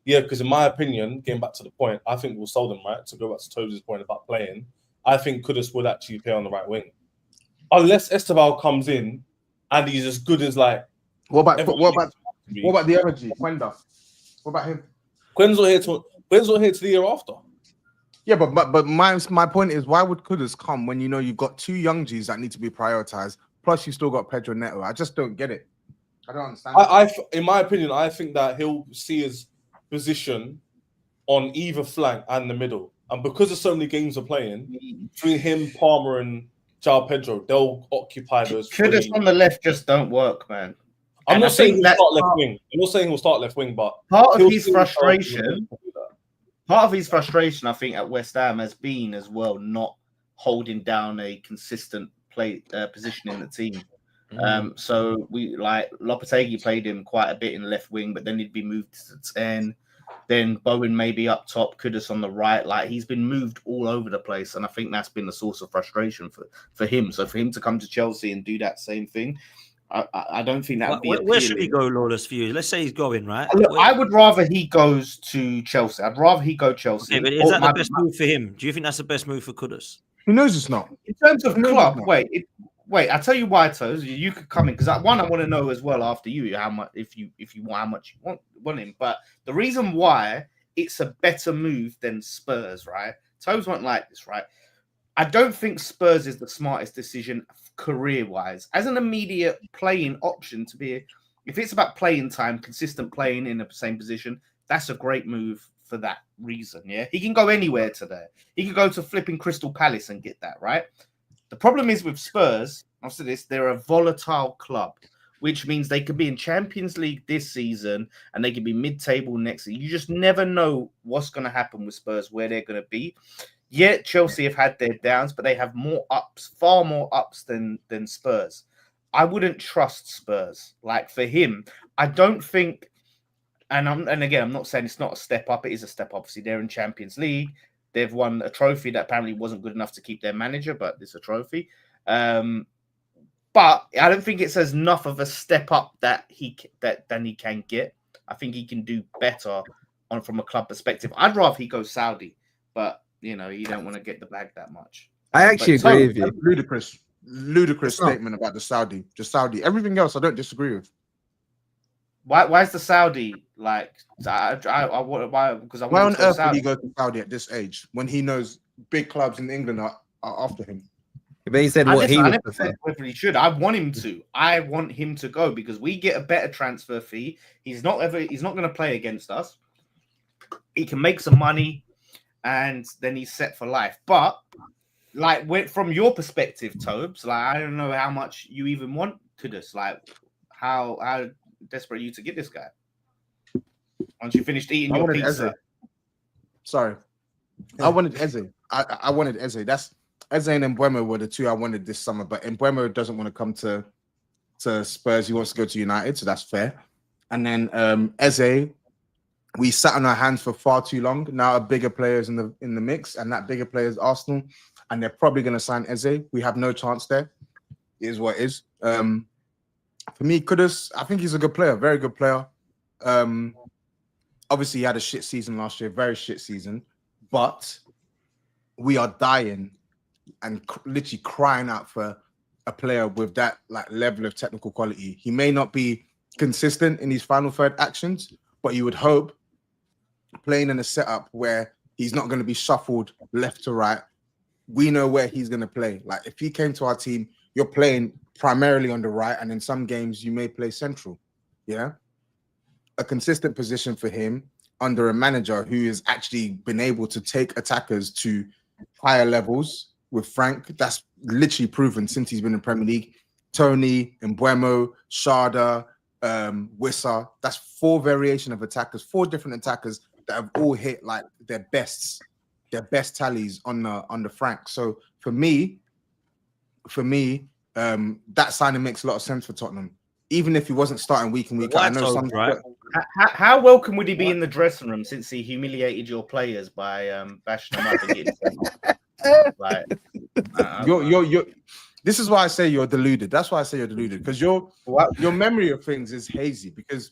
Yeah, because in my opinion, getting back to the point, I think we'll sell them, right? To go back to Toby's point about playing, I think Kudus would actually play on the right wing. Unless Esteval comes in and he's as good as like... What about the other G, Quenda? What about him? Quen's not here to the year after. Yeah, but my point is, why would Kudus come when you know you've got 2 young Gs that need to be prioritized? Plus, you still got Pedro Neto. I just don't get it. I don't understand. In my opinion, I think that he'll see his position on either flank and the middle, and because there's so many games are playing between him, Palmer, and João Pedro, they'll occupy those. Kudus on the left just don't work, man. I'm not saying he'll start left wing. I'm not saying he'll start left wing, but part of his frustration, I think, at West Ham has been as well not holding down a consistent play position in the team. So we like Lopetegui played him quite a bit in left wing, but then he'd be moved to 10. Then Bowen maybe up top, Kudus on the right. Like he's been moved all over the place, and I think that's been the source of frustration for him. So for him to come to Chelsea and do that same thing, I don't think that would be. Where should he go, Lawless, for you? Let's say he's going, right? Look, I would rather he goes to Chelsea. I'd rather he go Chelsea. Okay, but is that the best move for him? Do you think that's the best move for Kudus? Who knows it's not? In terms of club, wait. I'll tell you why, Toes. You could come in because I want to know as well after you how much if you want how much you want him. But the reason why it's a better move than Spurs, right? Toes won't like this, right? I don't think Spurs is the smartest decision career-wise. As an immediate playing option to be, if it's about playing time, consistent playing in the same position, that's a great move for that reason. Yeah, he can go anywhere today. He could go to flipping Crystal Palace and get that, right? The problem is with Spurs, I've said this, they're a volatile club, which means they could be in Champions League this season and they could be mid-table next season. You just never know what's going to happen with Spurs, where they're going to be. Yet Chelsea have had their downs, but they have more ups, far more ups than Spurs. I wouldn't trust Spurs. Like for him, I don't think, and again, I'm not saying it's not a step up. It is a step up. Obviously, they're in Champions League. They've won a trophy that apparently wasn't good enough to keep their manager, but it's a trophy. But I don't think it's as enough of a step up than he can get. I think he can do better from a club perspective. I'd rather he goes Saudi, but you know, you don't want to get the bag that much. I actually agree with you. Ludicrous. ludicrous It's not. statement about the Saudi. Just Saudi. Everything else, I don't disagree with. Why is the Saudi like? Why? Because I Why want on him to go earth would he Saudi. go to Saudi at this age when he knows big clubs in England are after him? But he said I what he would never prefer. said whether he should. I want him to. I want him to go because we get a better transfer fee. He's not going to play against us. He can make some money, and then he's set for life. But like, from your perspective, Tobes, like I don't know how much you even want Kudus. Like, how desperate are you to get this guy? Once you finished eating your pizza. Eze. Sorry, I wanted Eze. I wanted Eze. That's Eze and Mbeumo were the two I wanted this summer. But Mbeumo doesn't want to come to Spurs. He wants to go to United, so that's fair. And then Eze, we sat on our hands for far too long. Now a bigger player is in the mix, and that bigger player is Arsenal, and they're probably going to sign Eze. We have no chance there. It is what it is. For me, Kudus, I think he's a good player, very good player. Obviously, he had a shit season last year, very shit season, but we are dying and literally crying out for a player with that like level of technical quality. He may not be consistent in his final third actions, but you would hope playing in a setup where he's not going to be shuffled left to right. We know where he's going to play. Like if he came to our team, you're playing primarily on the right, and in some games you may play central. Yeah. A consistent position for him under a manager who has actually been able to take attackers to higher levels with Frank. That's literally proven since he's been in Premier League. Tony, Mbeumo, Sharda, Wissa. That's 4 variation of attackers, 4 different attackers that have all hit like their best tallies on the Frank. So for me, that signing makes a lot of sense for Tottenham. Even if he wasn't starting week in week out, I know some. Right. How welcome would he be in the dressing room since he humiliated your players by bashing them up and getting sent off? Like, you're. This is why I say you're deluded. That's why I say you're deluded, because your memory of things is hazy. Because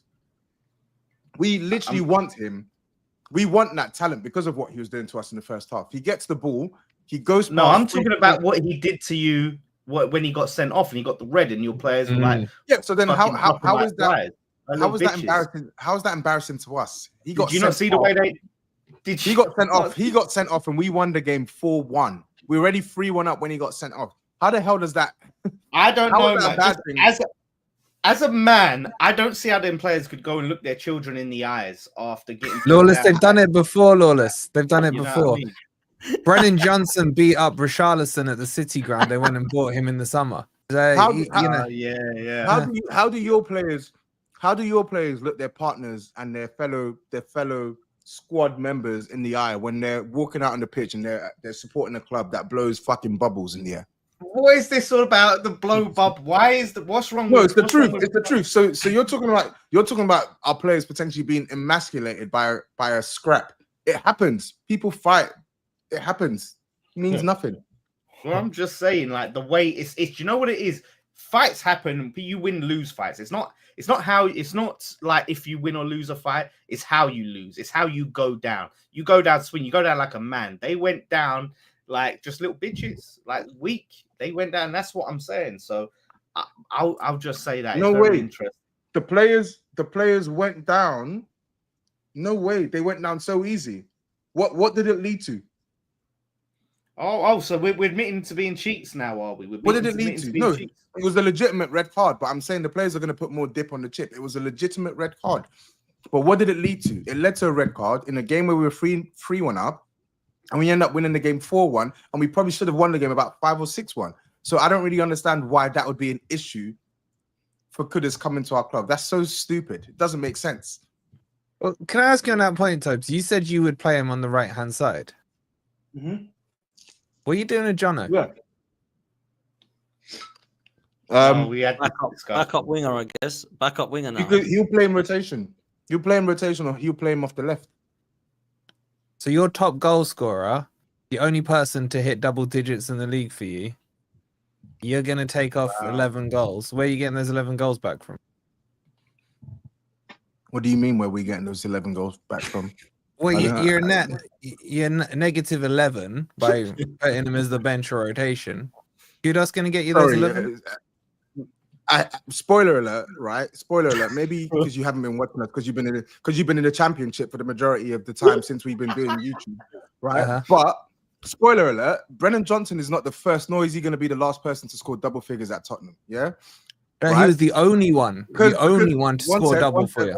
we literally want him. We want that talent because of what he was doing to us in the first half. He gets the ball. He goes. No, I'm talking about what he did to you. When he got sent off and he got the red, and your players were like, yeah. So then, how is that? Guys, how is that embarrassing? How is that embarrassing to us? He got. Did you not see the way they? Did he got sent off? He got sent off, and we won the game 4-1. We were already 3-1 up when he got sent off. How the hell does that? I don't know. As a man, I don't see how them players could go and look their children in the eyes after getting. Lawless, they've done it before. Lawless, they've done it before. I mean? Brennan Johnson beat up Richarlison at the City Ground. They went and bought him in the summer. Yeah. How do your players look their partners and their fellow squad members in the eye when they're walking out on the pitch and they're supporting a club that blows fucking bubbles in the air? What is this all about? The blow bub? What's wrong? No, it's the truth. It's the truth. So you're talking about our players potentially being emasculated by a scrap. It happens. People fight. It happens. It means nothing. Well, I'm just saying, like the way it's. You know what it is? Fights happen. You win, lose fights. It's not like if you win or lose a fight. It's how you lose. It's how you go down. You go down swing. You go down like a man. They went down like just little bitches, like weak. They went down. That's what I'm saying. So I'll just say that. No it's very way. interesting. The players went down. No way. They went down so easy. What did it lead to? Oh, so we're admitting to being cheats now, are we? What did it lead to? No, it was a legitimate red card, but I'm saying the players are going to put more dip on the chip. It was a legitimate red card. But what did it lead to? It led to a red card in a game where we were 3-1 up, and we end up winning the game 4-1, and we probably should have won the game about 5 or 6-1. So I don't really understand why that would be an issue for Kudus coming to our club. That's so stupid. It doesn't make sense. Well, can I ask you on that point, Tobes? You said you would play him on the right-hand side. Mm-hmm. What are you doing with Jono? Yeah. We had backup winger, I guess. Backup winger now. He'll play in rotation. He'll play in rotation, or he'll play him off the left. So your top goal scorer, the only person to hit double digits in the league for you, you're going to take off 11 goals. Where are you getting those 11 goals back from? What do you mean where we getting those 11 goals back from? Well, you're negative 11 by putting him as the bench or rotation. Kudus going to get you those 11? Spoiler alert, right? Spoiler alert. Maybe because you haven't been watching us, because you've been in the championship for the majority of the time since we've been doing YouTube, right? Uh-huh. But spoiler alert, Brennan Johnson is not the first, nor is he going to be the last person to score double figures at Tottenham. Yeah, No, right? he was the only one. The only one to score double for you.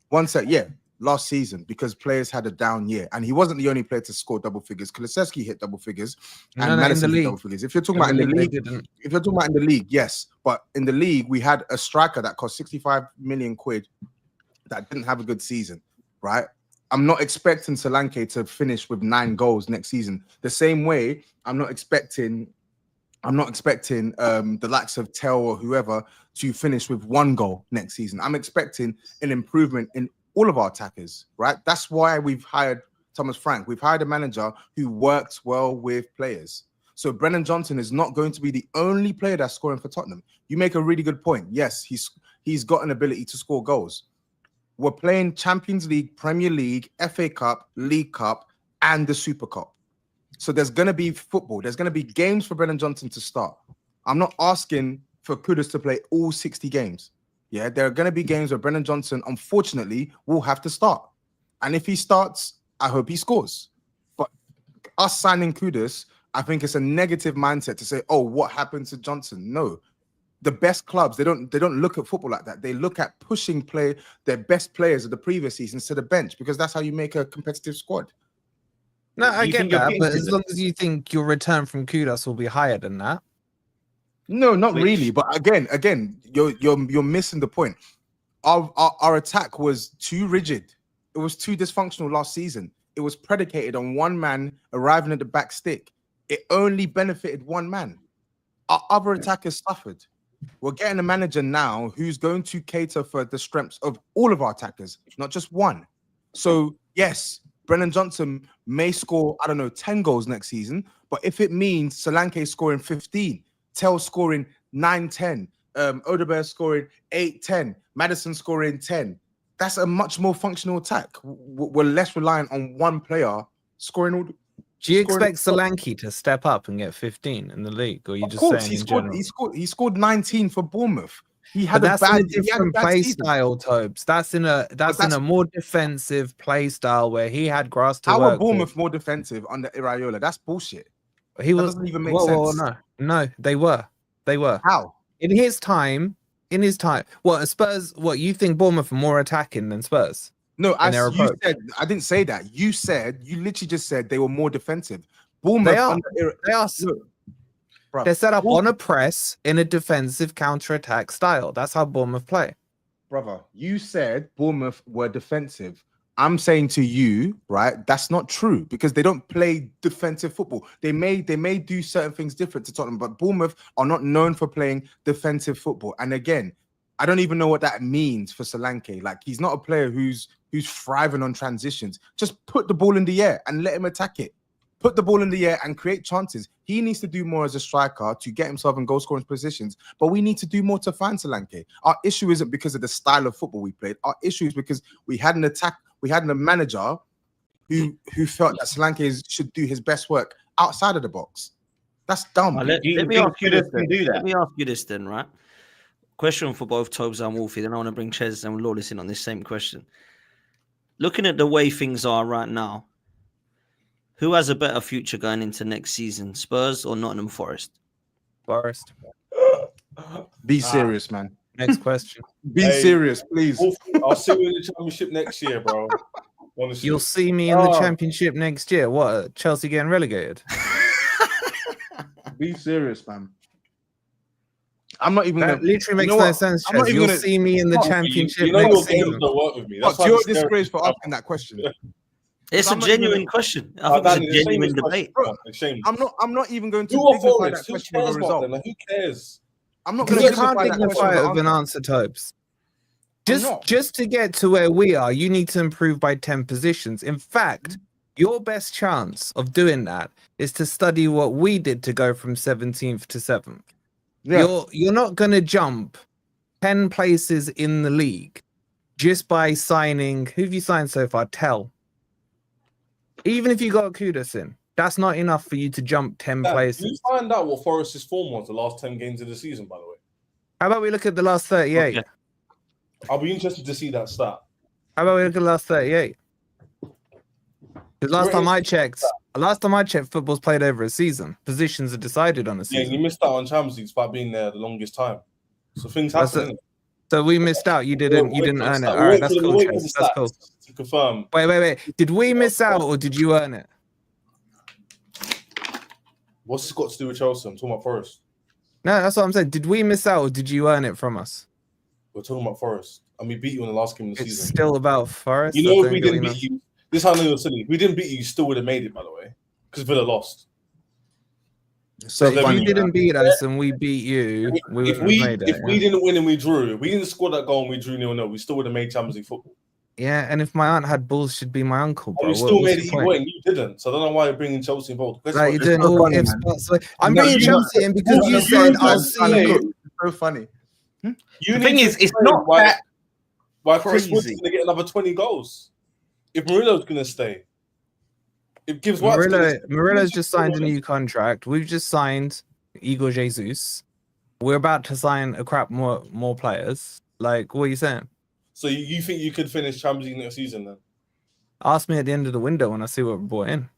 One sec. Yeah, last season, because players had a down year, and he wasn't the only player to score double figures. Kulusevski hit double figures, and Madison hit double figures. If you're talking about in the league, yes, but in the league we had a striker that cost 65 million quid that didn't have a good season, right? I'm not expecting Solanke to finish with 9 goals next season. The same way, I'm not expecting the likes of Tel or whoever to finish with 1 goal next season. I'm expecting an improvement in all of our attackers, right? That's why we've hired Thomas Frank. We've hired a manager who works well with players. So Brennan Johnson is not going to be the only player that's scoring for Tottenham. You make a really good point. Yes, he's got an ability to score goals. We're playing Champions League, Premier League, FA Cup, League Cup, and the Super Cup. So there's going to be football. There's going to be games for Brennan Johnson to start. I'm not asking for Kudus to play all 60 games. Yeah, there are going to be games where Brennan Johnson, unfortunately, will have to start. And if he starts, I hope he scores. But us signing Kudus, I think it's a negative mindset to say, oh, what happened to Johnson? No. The best clubs, they don't look at football like that. They look at pushing their best players of the previous season to the bench, because that's how you make a competitive squad. No, I get that, but as long as you think your return from Kudus will be higher than that. No, not really. But again, you're missing the point. Our attack was too rigid. It was too dysfunctional last season. It was predicated on one man arriving at the back stick. It only benefited one man. Our other attackers suffered. We're getting a manager now who's going to cater for the strengths of all of our attackers, not just one. So yes, Brennan Johnson may score, 10 goals next season, but if it means Solanke scoring 15, Tel scoring 9, 10, Odegaard scoring 8, 10, Maddison scoring 10, that's a much more functional attack. We're less reliant on one player scoring all. Do you expect Solanke to step up and get 15 in the league, or are you just saying in general? He scored 19 for Bournemouth. He had that's a different play style, Tobes. That's in a more defensive play style where he had grass to work. How are Bournemouth more defensive under Iraola? That's bullshit. That doesn't even make sense. No, they were. How? In his time. What, Spurs? What, you think Bournemouth are more attacking than Spurs? No, I didn't say that. You literally just said they were more defensive. Bournemouth, they are. They're set up on a press in a defensive counter-attack style. That's how Bournemouth play. Brother, you said Bournemouth were defensive. I'm saying to you, right, that's not true, because they don't play defensive football. They may do certain things different to Tottenham, but Bournemouth are not known for playing defensive football. And again, I don't even know what that means for Solanke. Like, he's not a player who's thriving on transitions. Just put the ball in the air and let him attack it. Put the ball in the air and create chances. He needs to do more as a striker to get himself in goal scoring positions, but we need to do more to find Solanke. Our issue isn't because of the style of football we played. Our issue is because we had a manager who felt that Solanke should do his best work outside of the box. That's dumb. Let me ask you this then, right? Question for both Tobes and Wolfie, then I want to bring Ches and Lawless in on this same question. Looking at the way things are right now, who has a better future going into next season, Spurs or Nottingham Forest? Forest. Be serious, man. Next question. Be serious, please. I'll see you in the championship next year, bro. Honestly. You'll see me in the championship next year. What? Chelsea getting relegated? Be serious, man. I'm not even. That literally makes no sense. You'll see me in the championship next season. Work with me. That's you're disgraced for asking that question. It's a genuine question. I think it's a genuine debate. Bro, I'm not even going to dignify that question with a result. Who cares? I'm not going to dignify that question with an answer, Tobes. Just to get to where we are, you need to improve by 10 positions. In fact, your best chance of doing that is to study what we did to go from 17th to 7th. Yeah. You're not going to jump 10 places in the league just by signing. Who have you signed so far? Tel. Even if you got Kudus in, That's not enough for you to jump 10 Did you places. find out what Forest's form was the last 10 games of the season, by the way? How about we look at the last 38? Okay. I'll be interested to see that stat. How about we look at the last 38? Because last time I checked, football's played over a season. Positions are decided on a Yeah, season. you missed out on Champions League by being there the longest time. So things happen. So we missed out. You didn't earn it. All right, that's cool. Chase. That's cool. To confirm. Wait. Did we miss out or did you earn it? What's this got to do with Chelsea? I'm talking about Forest. No, that's what I'm saying. Did we miss out or did you earn it from us? We're talking about Forest. And we beat you in the last game of the It's season. still about Forest. You know, if we didn't beat you, this is how I know you're silly. If we didn't beat you, you still would have made it, by the way. Because Villa lost. So if funny, you didn't beat us and we beat you, we would have made it. If we didn't win and we drew, we didn't score that goal and we drew 0-0, we still would have made Champions League football. Yeah, and if my aunt had balls, she'd be my uncle, bro. And we still made it either way, and you didn't. So I don't know why you're bringing Chelsea involved. Like, you're doing so all funny, ifs, man. buts. I'm bringing Chelsea in because you said I'll see you. So funny. The thing is, it's not that why Chris Wood's crazy. going to get another 20 goals. If Murillo's going to stay. If Gibbs White's Murillo's just signed a new contract. We've just signed Igor Jesus. We're about to sign a crap more players. Like, what are you saying? So you think you could finish Champions League next season then? Ask me at the end of the window when I see what we brought in.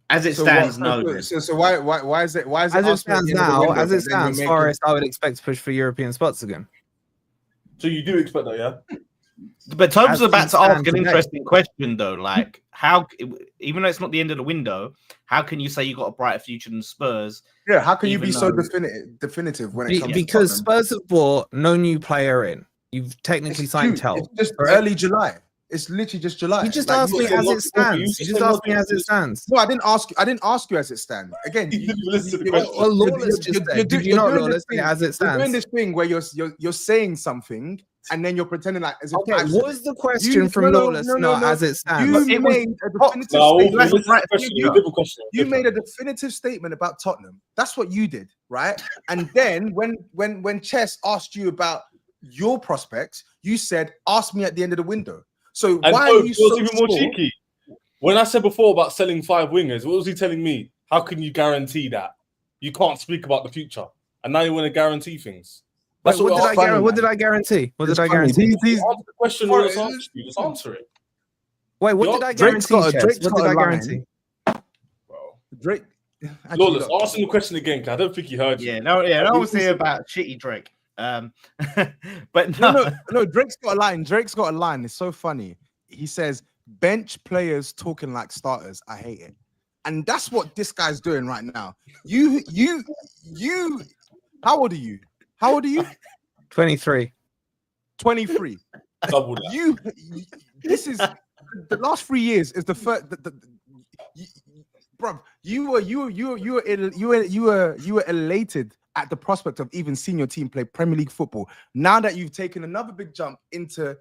As it stands, no. So why is it As it stands now, Forest, I would expect to push for European spots again. So you do expect that, yeah? But Tobes As is about things to ask stand an today. interesting question, though. Like, how, even though it's not the end of the window, how can you say you got a brighter future than Spurs? Yeah, how can you be Even so though- definitive when it comes Because to Tottenham? Spurs have brought no new player in. You've technically It's signed June. Tel. It's just correct? early July. It's literally just July. You just Like, asked me said as not- it stands. you You said just not- asked me as it stands. No, I didn't ask you as it stands. Again, You didn't listen to the you- question. Well, Lawless just said. Did you not, doing Lawless? this thing- As it You're doing stands. this thing where you're saying something and then you're pretending like as if Okay, I said what it. is the question from no, Lawless? no, no, Not no. as it stands. You It was made a definitive No, statement. listen to the question. You- Different question. You made a definitive statement about Tottenham. That's what you did, right? And then when Chess asked you about your prospects, you said, "Ask me at the end of the window." So And why Tobes are you was so even more sure? cheeky. When I said before about selling 5 wingers, what was he telling me? How can you guarantee that? You can't speak about the future. And now you want to guarantee things. Wait, That's what did I I'm funny, guarantee? What man. did I guarantee? What did It's I funny. guarantee? These- Answer the question Lawless asked you. Just answer it. Wait, what Yo, did I Drake's guarantee? got a- Chess? Drake's What got did a I line. guarantee? Bro. Drake. Actually, Lawless, look, ask him the question again, because I don't think he heard you. Yeah, no one say about shitty Drake. But no, Drake's got a line. Drake's got a line. It's so funny. He says, "Bench players talking like starters. I hate it." And that's what this guy's doing right now. You. How old are you? How old are you? 23. 23. Double that. This is the last 3 years is the first. Bro, you were elated at the prospect of even seeing your team play Premier League football. Now that you've taken another big jump into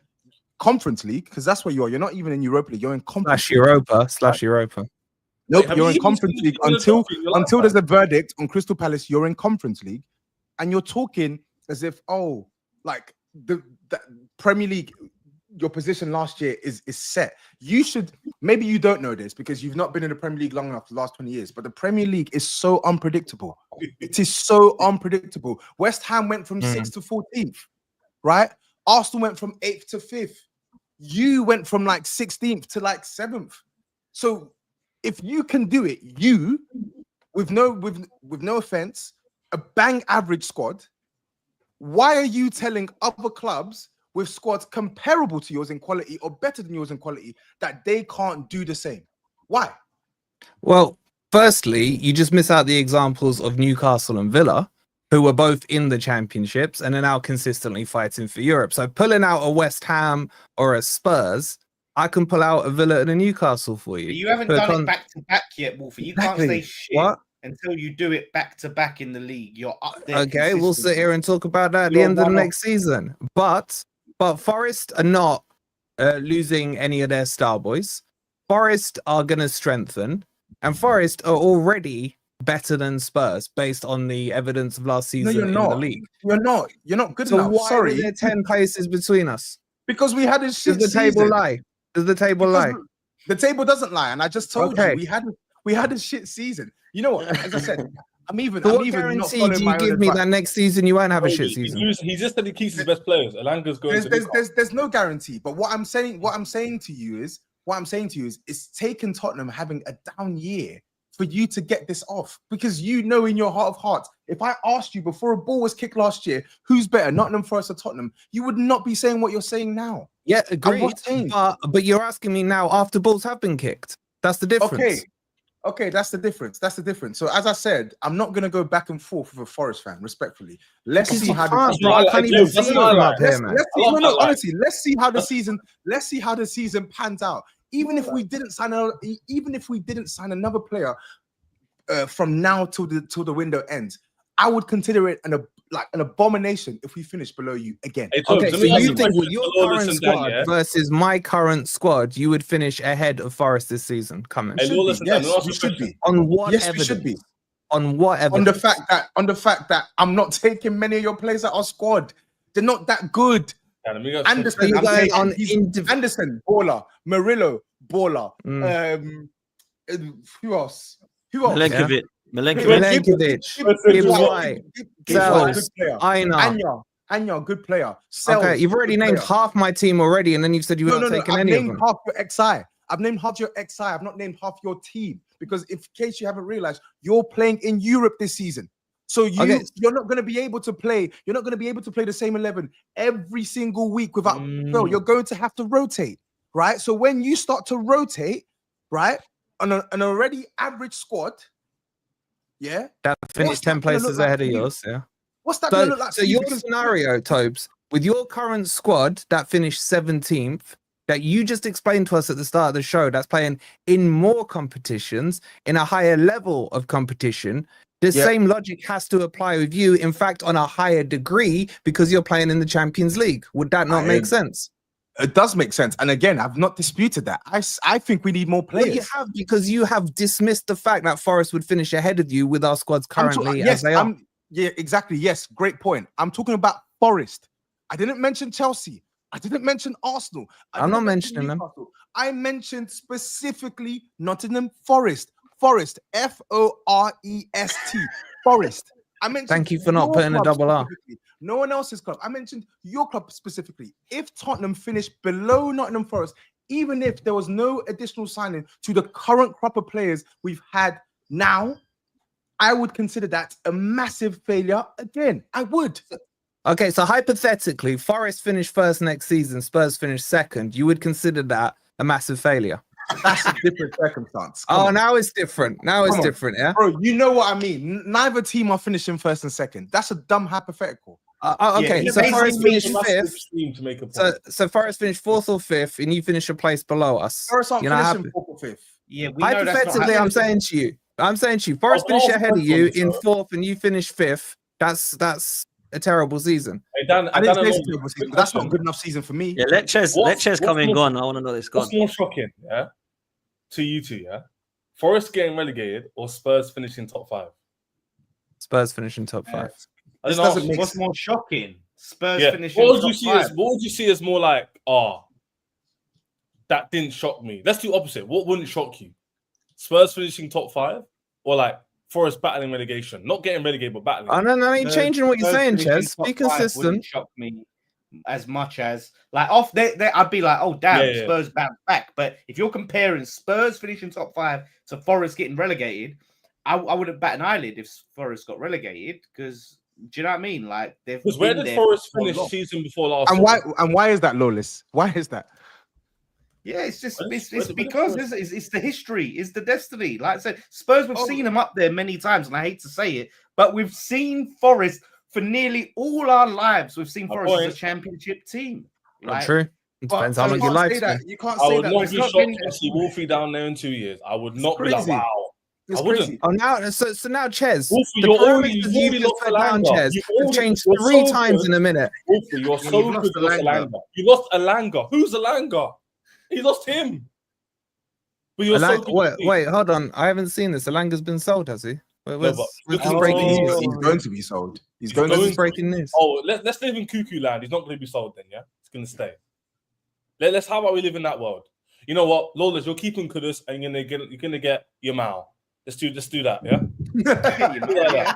Conference League, because that's where you are. You're not even in Europa League. You're in Conference. Slash Europa. Nope, Have you're you in even Conference seen League the until trophy in your until there's lifetime? a verdict on Crystal Palace. You're in Conference League, and you're talking as if like the Premier League. Your position last year is set. You should, maybe you don't know this because you've not been in the Premier League long enough the last 20 years, but the Premier League is so unpredictable. It is so unpredictable. West Ham went from 6th to 14th, right? Arsenal went from 8th to 5th. You went from like 16th to like 7th. So if you can do it, you with no offense, a bang average squad, why are you telling other clubs with squads comparable to yours in quality or better than yours in quality that they can't do the same? Why? Well, firstly, you just miss out the examples of Newcastle and Villa, who were both in the championships and are now consistently fighting for Europe. So pulling out a West Ham or a Spurs, I can pull out a Villa and a Newcastle for you. you haven't done it back to back yet, Wolfie. You can't say shit What? until you do it back to back in the league. You're up there. Okay, we'll sit here and talk about that at the You're end of the one-off. next season. But Forest are not losing any of their star boys. Forest are going to strengthen, and Forest are already better than Spurs based on the evidence of last No, season you're in not. the league. You're not good So enough. why Sorry, are there 10 places between us? because we had a shit Does the table season. lie? Does the table Because lie? The table doesn't lie, and I just told Okay. you we We had a shit season. You know what? As I said, I'm even So not what guarantee following do my you own give me advice. that next season you won't have a shit season? He just said he keeps his best players. Elanga's going to There's no guarantee. But what I'm saying to you is, it's taken Tottenham having a down year for you to get this off, because you know in your heart of hearts, if I asked you before a ball was kicked last year, who's better, Nottingham Forest or Tottenham, you would not be saying what you're saying now. Yeah, agreed. But you're asking me now after balls have been kicked. That's the difference. Okay, that's the difference. So as I said, I'm not gonna go back and forth with a Forest fan, respectfully. Let's see how Let's see how the season pans out. Even if we didn't sign another player from now till the window ends, I would consider it an abomination if we finish below you again. Okay, so you think with your current squad versus my current squad, you would finish ahead of Forest this season? Yes, we should be. On what yes, evidence? We should be. On what evidence? On the fact that I'm not taking many of your players out of our squad. They're not that good. Anderson, baller. Murillo, baller. Who else? Milenkovic. Anya, good player. Okay, you've already named half my team already, and then you've said you weren't taking any of them. I've named half your XI. I've not named half your team, because in case you haven't realized, you're playing in Europe this season. So you're not going to be able to play. You're not going to be able to play the same 11 every single week without. No, you're going to have to rotate, right? So when you start to rotate, right, on an already average squad, that finished 10 places ahead of yours. Yeah. What's that going to look like? So your scenario, Tobes, with your current squad that finished 17th, that you just explained to us at the start of the show, that's playing in more competitions, in a higher level of competition. The same logic has to apply with you, in fact, on a higher degree, because you're playing in the Champions League. Would that not make sense? It does make sense. And again, I've not disputed that. I think we need more players. Well, you have, because you have dismissed the fact that Forest would finish ahead of you with our squads currently as they are. Yeah, exactly. Yes, great point. I'm talking about Forest. I didn't mention Chelsea. I didn't mention Arsenal. I'm not mentioning them. I mentioned specifically Nottingham Forest. Forest, F-O-R-E-S-T. Forest. I mentioned. Thank you for not putting a double R. No one else's club. I mentioned your club specifically. If Tottenham finished below Nottingham Forest, even if there was no additional signing to the current crop of players we've had now, I would consider that a massive failure again. I would. Okay, so hypothetically, Forest finish first next season, Spurs finish second. You would consider that a massive failure? That's a different circumstance. Now it's different. Now it's different, yeah? Bro, you know what I mean. Neither team are finishing first and second. That's a dumb hypothetical. Okay, so Forest finished fifth. So Forest finished fourth or fifth, and you finish a place below us. Forest aren't finishing fourth or fifth. Yeah, hypothetically, I'm saying to you, Forest finish ahead of you in fourth, and you finish fifth. That's a terrible season. That's not a good enough season for me. Yeah, let Ches come in. Go on. I want to know this. What's more shocking, to you two, Forest getting relegated or Spurs finishing top 5? Spurs finishing top 5. What's more shocking? Spurs finishing top 5. What would you see as more like, that didn't shock me? Let's do opposite. What wouldn't shock you? Spurs finishing top 5 or like Forest battling relegation? Not getting relegated, but battling. I ain't changing what you're saying, Ches. Be consistent. Wouldn't shock me as much as like off there. I'd be like, oh damn, Spurs bounce back. But if you're comparing Spurs finishing top 5 to Forest getting relegated, I wouldn't bat an eyelid if Forest got relegated, because do you know what I mean? Like, because where did Forest finish season before last? And why is that, Lawless? Why is that? Yeah, it's just it's because it's the history, it's the destiny. Like I said, Spurs, we've seen them up there many times, and I hate to say it, but we've seen Forest for nearly all our lives. We've seen Forest as a championship team. Not true. It depends how long you like. You can't say that. I would not be shocked to see Wolfie down there in 2 years. I would not be like, wow. It's I wouldn't. Oh, now, so now, Ches, Wolfie, the parameters you just put down, Ches, have changed 3 times in a minute. Wolfie, you're so good. You lost Alanga. Who's Alanga? He lost him. But you're so good. Wait, hold on. I haven't seen this. Alanga's been sold, has he? Where's breaking news? He's going to be sold. He's going to be breaking news. Oh, let's live in cuckoo land. He's not going to be sold then, yeah? He's going to stay. How about we live in that world? You know what, Lawless, you're keeping Kudus and you're gonna get your Mao. Let's do that. Yeah. Yeah.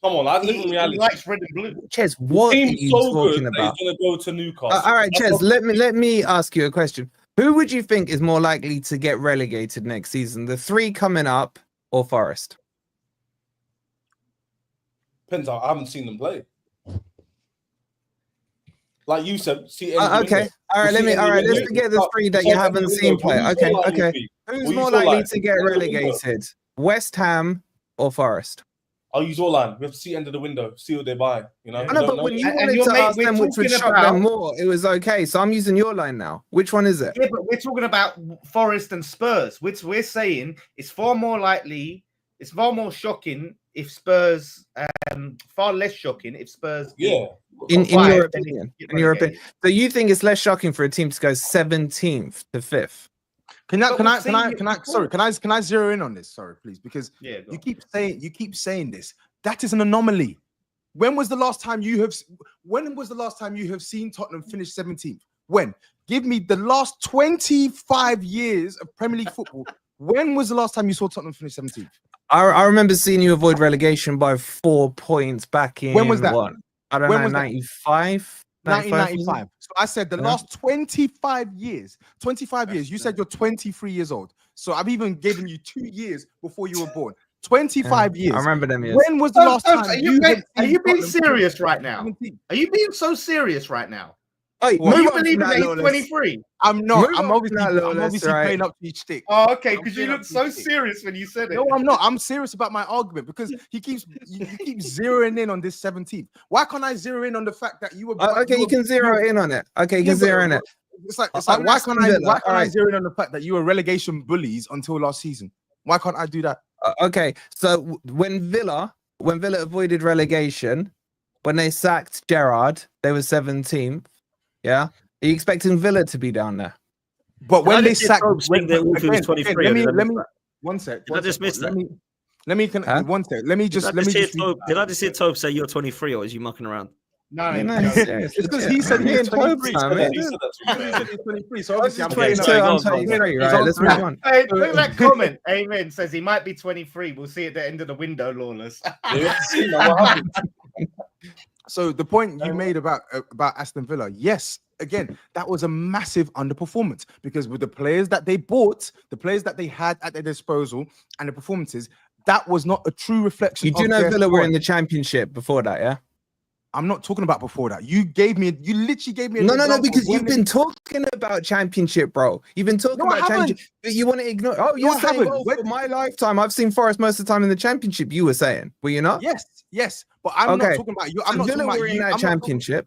Come on, I live in He reality. likes red and blue. Ches, what are Team's you so talking good that about? he's gonna go to Newcastle. All right, That's Ches, what- let me ask you a question. Who would you think is more likely to get relegated next season? The three coming up or Forest? Depends. I haven't seen them play. Like you said, see. Okay. All right. Let's forget the three that you haven't seen play. Okay. Who's more likely to get relegated? West Ham or Forest? I'll use all line. We have to see end of the window, see what they buy. You know. I know, but when you And wanted your to mate, ask we're them which would talking shock about- them more, it was okay. So I'm using your line now. Which one is it? Yeah, but we're talking about Forest and Spurs, which we're saying it's far more likely, it's far more shocking if Spurs, far less shocking if Spurs. Yeah. In Five, your then opinion, get in your relegated. opinion, so you think it's less shocking for a team to go 17th to 5th? Can But I we've seen it before. can I zero in on this? Sorry, please, because Yeah, go you on. keep saying this. That is an anomaly. When was the last time you have seen Tottenham finish 17th? When? Give me the last 25 years of Premier League football. When was the last time you saw Tottenham finish 17th? I remember seeing you avoid relegation by 4 points back in When was that? What? I don't When know, was that? 95? 1995. So I said the Yeah. last 25 years. 25 years. You said you're 23 years old. So I've even given you 2 years before you were born. 25 years. I remember them years. When was the last time Are you you had being seen Tottenham serious finish right now? 17th? Are you being so serious right now? Hey, Well, Do move you on from believe that that he's little list. 23? I'm not. Move I'm on obviously, from that little I'm list, obviously right? playing up to each stick. Oh, okay, I'm because you playing look up to so each stick. serious when you said it. No, I'm not. I'm serious about my argument because you keep zeroing in on this 17th. Why can't I zero in on the fact that you were? Okay, you can zero in on it. Okay, you Yeah, can zero but- in it. It's like I'm why asking can't I? Villa, Why can't I alright. zero in on the fact that you were relegation bullies until last season? Why can't I do that? Okay, so when Villa avoided relegation, when they sacked Gerrard, they were 17th. Yeah, are you expecting Villa to be down there? But when I they just sacked, think that Wolfie was 23, let me or did I miss that? one sec. Did I just miss that? Let me Huh? one sec. Let me just Did I just hear Tobe say you're 23, or is you mucking around? No, Yeah, no, no, seriously, It's because yeah. he said Me he's and Tobe, 23. man, man. He said that to me, He man. said he's 23. So obviously I'm Okay, playing sorry, up. go I'm on, go on. 23, He's right? on Let's three. move on. Hey, look at that comment. Amen says he might be 23. We'll see at the end of the window, Lawless. Yeah, we have to see now what happens. So the point you made about Aston Villa, yes, again, that was a massive underperformance because with the players that they bought, the players that they had at their disposal, and the performances, that was not a true reflection. You do of know their Villa were squad. in the Championship before that, yeah? I'm not talking about before that. You literally gave me. An No, example of because when you've been talking about Championship, bro. You've been talking No, I about Championship, haven't. but you want to ignore. Oh, you're I saying, haven't. oh, When- for my lifetime, I've seen Forest most of the time in the Championship. You were saying, were you not? Yes, but I'm not Okay. talking about you. I'm So not Villa talking about were in you. that I'm not talking- Championship.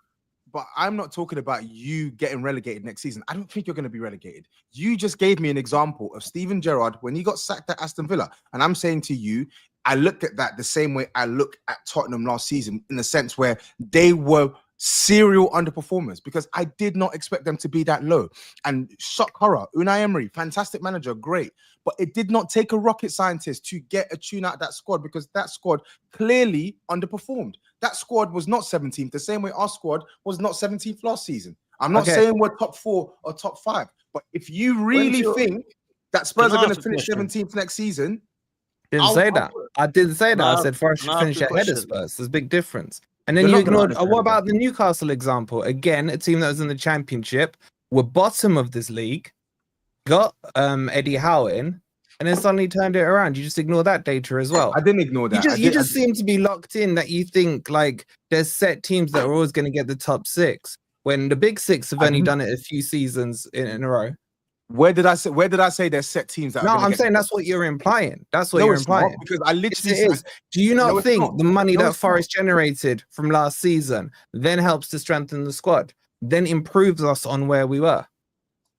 But I'm not talking about you getting relegated next season. I don't think you're going to be relegated. You just gave me an example of Steven Gerrard when he got sacked at Aston Villa. And I'm saying to you, I looked at that the same way I look at Tottenham last season, in the sense where they were serial underperformers because I did not expect them to be that low. And shock horror, Unai Emery, fantastic manager, great. But it did not take a rocket scientist to get a tune out of that squad because that squad clearly underperformed. That squad was not 17th, the same way our squad was not 17th last season. I'm not Okay. saying we're top 4 or top 5, but if you really think that Spurs Can I are going ask to a finish question? 17th next season, Didn't I'll- say I'll that. put it. I didn't say that. Can I I said Forest can I should ask finish a ahead of question? Spurs. There's a big difference. And then You're you not gonna ignored. finish What ahead of about the Newcastle example? Again, a team that was in the Championship, were bottom of this league, got Eddie Howe in, and then suddenly turned it around. You just ignore that data as well. I didn't ignore that. You just seem to be locked in that you think like there's set teams that are always going to get the top 6 when the big 6 have I only didn't- done it a few seasons in a row. Where did I say there's set teams that? No, are gonna I'm get saying the that's top what you're implying. That's what No, you're it's not, implying. because I Yes, literally it is. Do you No, not it's think not. the money No, that it's Forest generated from last season then helps to strengthen the squad, then improves us on where we were?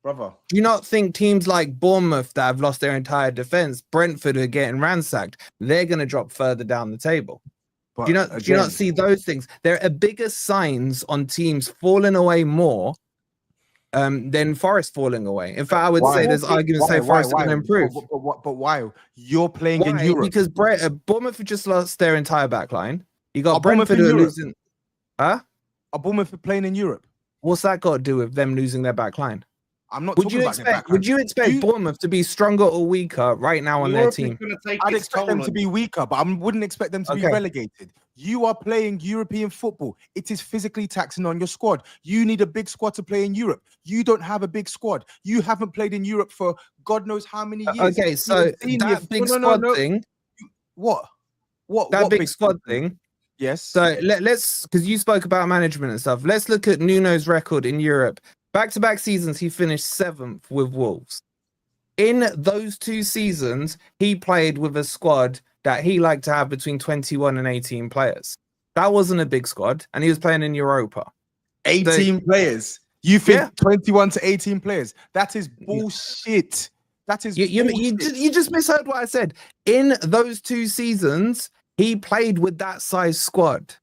brother. Do you not think teams like Bournemouth that have lost their entire defense, Brentford are getting ransacked, they're going to drop further down the table? But Do you not see those things? There are bigger signs on teams falling away more than Forest falling away. In fact, I would Why? say there's arguments to say Forest are going to improve. But why? You're playing in Why? Europe. Because Bournemouth have just lost their entire back line. You got Are Bournemouth Brentford in who are Europe? losing. Huh? Are Bournemouth playing in Europe? What's that got to do with them losing their back line? I'm not Would talking you about their expect? backline. Would you expect Bournemouth to be stronger or weaker right now on their Europe is team? gonna take I'd its expect toll them to on be weaker, but I wouldn't expect them to be Okay. relegated. You are playing European football. It is physically taxing on your squad. You need a big squad to play in Europe. You don't have a big squad. You haven't played in Europe for God knows how many years. Okay, so that big squad thing. What? That What big squad thing. Yes. So let's, because you spoke about management and stuff. Let's look at Nuno's record in Europe. Back-to-back seasons, he finished 7th with Wolves. In those 2 seasons, he played with a squad that he liked to have between 21 and 18 players. That wasn't a big squad, and he was playing in Europa. 18 players. You think 21 to 18 players? That is bullshit. That is bullshit. You just misheard what I said. In those 2 seasons, he played with that size squad.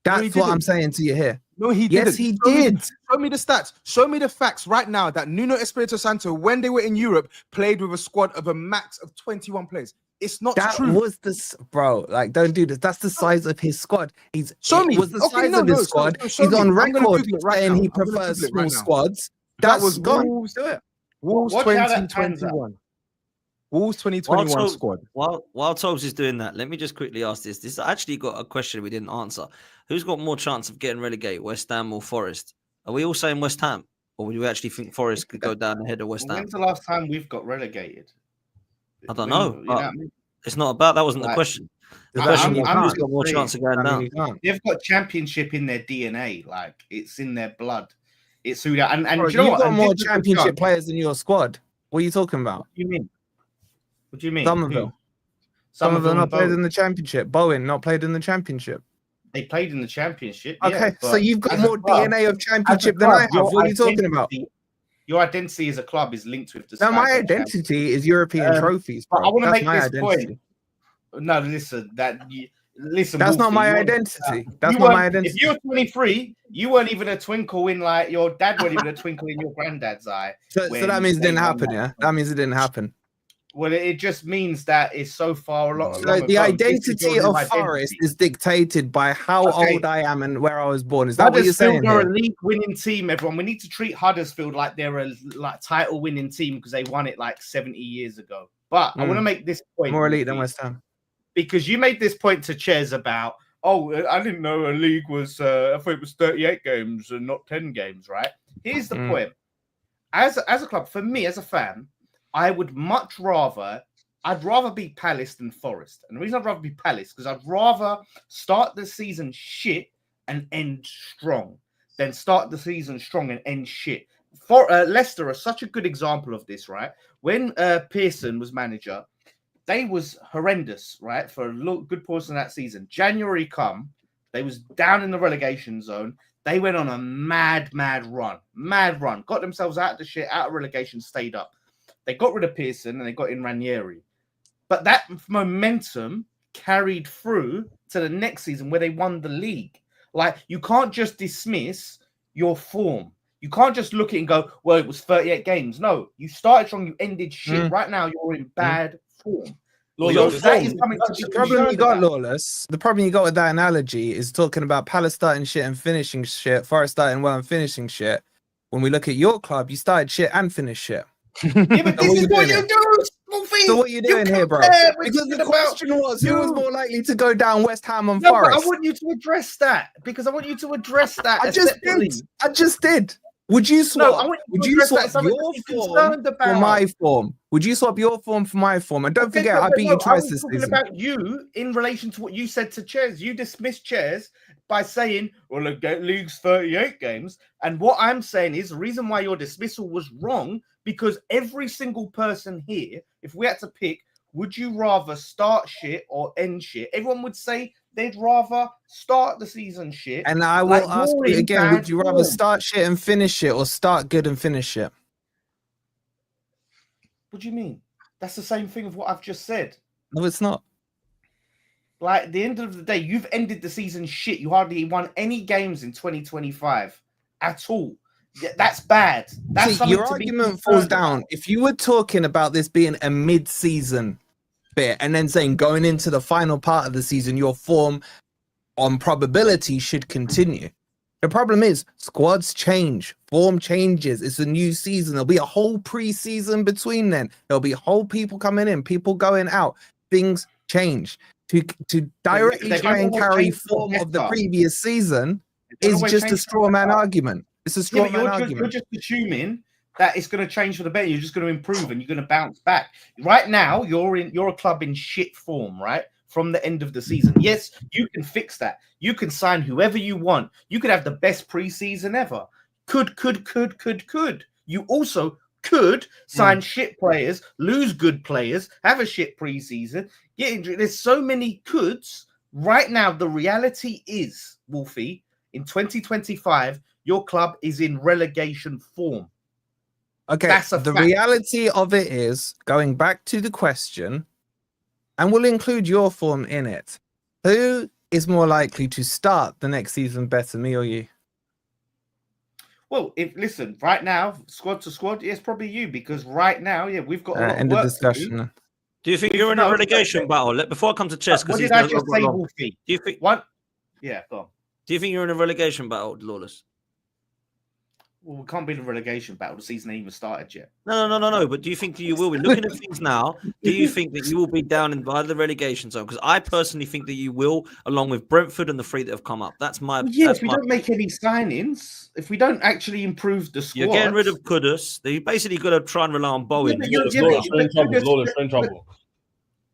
That's what I'm saying to you here. No, he didn't. Yes, he did. Show me the stats. Show me the facts right now that Nuno Espirito Santo, when they were in Europe, played with a squad of a max of 21 players. It's not true. That was the bro. Like, don't do this. That's the size of his squad. Show me. Was the size of his squad. He's on record saying he prefers small squads. That was Wolves. Wolves 2021. Wolves 2021 squad. While Tobes is doing that, let me just quickly ask this. This actually got a question we didn't answer. Who's got more chance of getting relegated, West Ham or Forest? Are we all saying West Ham? Or do you actually think Forest could go down ahead of West Ham? When's the last time we've got relegated? I don't know. It's not about that. Wasn't the question. The question was who's got more chance of going down. They've got championship in their DNA. Like, it's in their blood. It's who that. And bro, you know you've got more championship players in your squad. What are you talking about? What do you mean? What do you mean? Somerville. Somerville not played in the championship. Bowen not played in the championship. They played in the championship. Okay, so you've got more DNA of championship than I have. What are you talking about? Your identity as a club is linked with the. No, my identity is European trophies. Bro. I want to make this identity. point. No, listen. Listen. That's not my identity. That's not my identity. If you were 23, you weren't even a twinkle in like your dad wasn't even a twinkle in your granddad's eye. So that means it didn't happen. Yeah, that means it didn't happen. Well, it just means that it's so far along. So the identity of Forest is dictated by how old I am and where I was born. Is that what you're saying? They're a league-winning team. Everyone, we need to treat Huddersfield like they're a title-winning team because they won it like 70 years ago. But I want to make this point: more elite than West Ham, because you made this point to Ches about, I didn't know a league was. I thought it was 38 games and not 10 games. Right? Here's the point: as a club, for me as a fan, I would much rather. I'd rather be Palace than Forest. And the reason I'd rather be Palace because I'd rather start the season shit and end strong than start the season strong and end shit. For Leicester are such a good example of this, right? When Pearson was manager, they was horrendous, right? For a good portion of that season. January come, they was down in the relegation zone. They went on a mad run. Got themselves out of the shit, out of relegation, stayed up. They got rid of Pearson and they got in Ranieri. But that momentum carried through to the next season where they won the league. Like, you can't just dismiss your form. You can't just look at it and go, well, it was 38 games. No, you started strong, you ended shit. Right now, you're in bad form. The problem you got, Lawless, the problem you got with that analogy is talking about Palace starting shit and finishing shit, Forest starting well and finishing shit. When we look at your club, you started shit and finished shit. Yeah, but this is what you do. So what are you doing here, bro? Because the question was, who was more likely to go down, West Ham and Forest? But I want you to address that because I want you to address that. I just did. Would you swap? No, would you swap your form for my form? Would you swap your form for my form? And don't forget, I beat you twice this season. About you in relation to what you said to Ches. You dismissed Ches by saying, "Well, the league's 38 games." And what I'm saying is the reason why your dismissal was wrong because every single person here, if we had to pick, would you rather start shit or end shit? Everyone would say they'd rather start the season shit. And I will ask you again, would you rather start shit and finish it or start good and finish it? What do you mean? That's the same thing of what I've just said. No, it's not. Like, at the end of the day, you've ended the season shit. You hardly won any games in 2025 at all. Yeah, that's bad. That's your argument falls down. If you were talking about this being a mid-season bit and then saying going into the final part of the season, your form on probability should continue. The problem is squads change, form changes. It's a new season. There'll be a whole pre-season between then. There'll be whole people coming in, people going out. Things change. To directly try and carry form of the previous season is just a straw man argument. It's a straw man argument. You're just assuming that it's going to change for the better. You're just going to improve and you're going to bounce back. Right now, you're a club in shit form, right? From the end of the season. Yes, you can fix that. You can sign whoever you want. You could have the best preseason ever. Could. You also could sign shit players, lose good players, have a shit preseason. There's so many coulds. Right now, the reality is, Wolfie, in 2025, your club is in relegation form. Okay, that's the fact. Reality of it is, going back to the question, and we'll include your form in it. Who is more likely to start the next season better, me or you? Well, listen, right now, squad to squad, it's probably you, because right now, we've got a lot end of work of discussion. Do you think you're in a relegation battle? Before I come to chess, what did I just say, Wolfie? Do you think what? Yeah, go on. Do you think you're in a relegation battle, Lawless? Well, we can't be in a relegation battle. The season ain't even started yet. No. But do you think that you will be looking at things now? Do you think that you will be down in by the relegation zone? Because I personally think that you will, along with Brentford and the three that have come up. That's my. If we don't make any signings, if we don't actually improve the squad, you're getting rid of Kudus. You basically got to try and rely on Bowen. Lawless in trouble.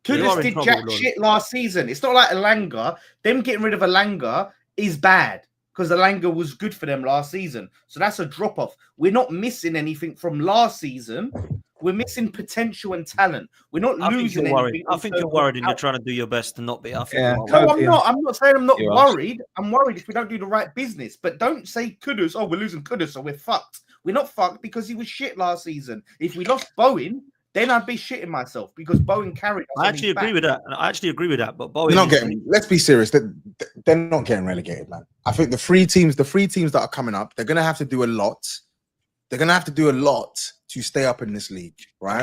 Kudus did jack shit last season. It's not like Elanga. Them getting rid of Elanga is bad, because Elanga was good for them last season. So that's a drop-off. We're not missing anything from last season. We're missing potential and talent. We're not losing anything. I think you're worried and you're trying to do your best to not be. I think no, I'm not. I'm not saying I'm not worried. I'm worried if we don't do the right business. But don't say Kudus, we're losing Kudus, so we're fucked. We're not fucked because he was shit last season. If we lost Bowen, then I'd be shitting myself because Bowen carried us. I actually agree with that. But Bowen, let's be serious. They're not getting relegated, man. I think the three teams that are coming up, they're gonna have to do a lot. They're gonna have to do a lot to stay up in this league, right?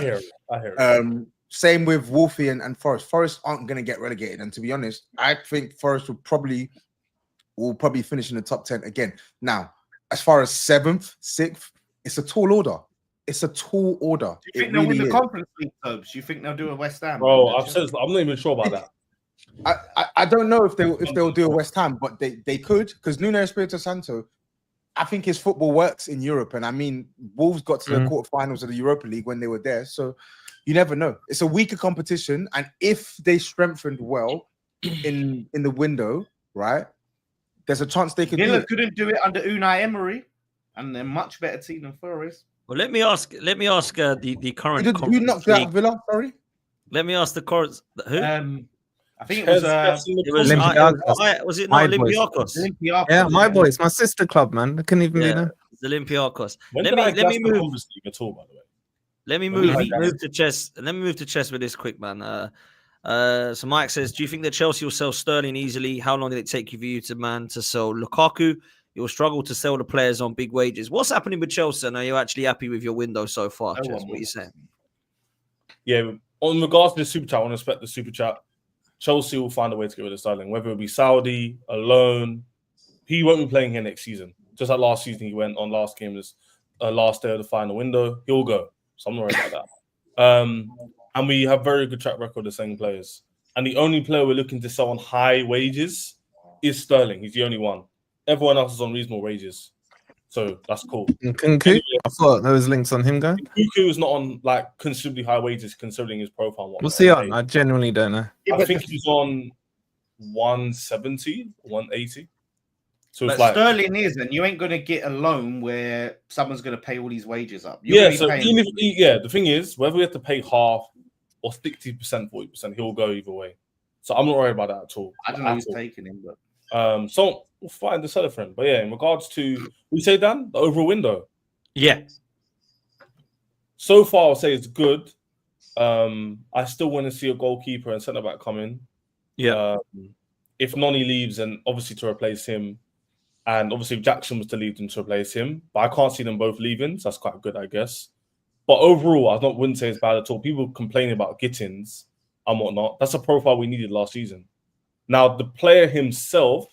I hear it. Same with Wolfie and Forest. Forest aren't gonna get relegated, and to be honest, I think Forest will probably finish in the top 10 again. Now, as far as 7th, 6th, it's a tall order. It's a tall order. Do you think they'll win the Conference League, Tobes? Do you think they'll do a West Ham? Bro, I'm not even sure about that. I don't know if they'll do a West Ham, but they could, because Nuno Espirito Santo, I think his football works in Europe, and I mean Wolves got to the quarterfinals of the Europa League when they were there, so you never know. It's a weaker competition, and if they strengthened well in the window, right, there's a chance they could. Villa couldn't do it under Unai Emery, and they're much better team than Forest. Well, let me ask the current. Who knocked out Villa? Sorry. Let me ask the current. Who? I think it was Olympiacos. Was it not Olympiacos? Yeah, my boys, my sister club, man. I couldn't even be there. It's Olympiacos. Let me move at all, by the way. Let me move to chess. Let me move to chess with this quick, man. So Mike says, do you think that Chelsea will sell Sterling easily? How long did it take you to sell Lukaku? You'll struggle to sell the players on big wages. What's happening with Chelsea? And are you actually happy with your window so far? What are you saying? Yeah, on regards to the super chat, I want to respect the super chat. Chelsea will find a way to get rid of Sterling, whether it be Saudi, a loan. He won't be playing here next season. Just like last season, he went on last game, last day of the final window. He'll go. So I'm not worried about that. And we have very good track record of selling players. And the only player we're looking to sell on high wages is Sterling. He's the only one. Everyone else is on reasonable wages. So that's cool. Kunku? Anyway, I thought there was links on him going. Kunku is not on like considerably high wages considering his profile. What's he on? I genuinely don't know. I think he's on 170, 180. So but it's like Sterling is, and you ain't going to get a loan where someone's going to pay all these wages up. The thing is, whether we have to pay half or 60%, 40%, he'll go either way. So I'm not worried about that at all. I don't know who's taking him, but so we'll find the seller for him. But yeah, in regards to we say Dan, the overall window. Yeah. So far, I'll say it's good. I still want to see a goalkeeper and centre back come in. Yeah. If Noni leaves, and obviously to replace him, and obviously if Jackson was to leave, then to replace him. But I can't see them both leaving, so that's quite good, I guess. But overall, wouldn't say it's bad at all. People complaining about Gittins and whatnot. That's a profile we needed last season. Now, the player himself,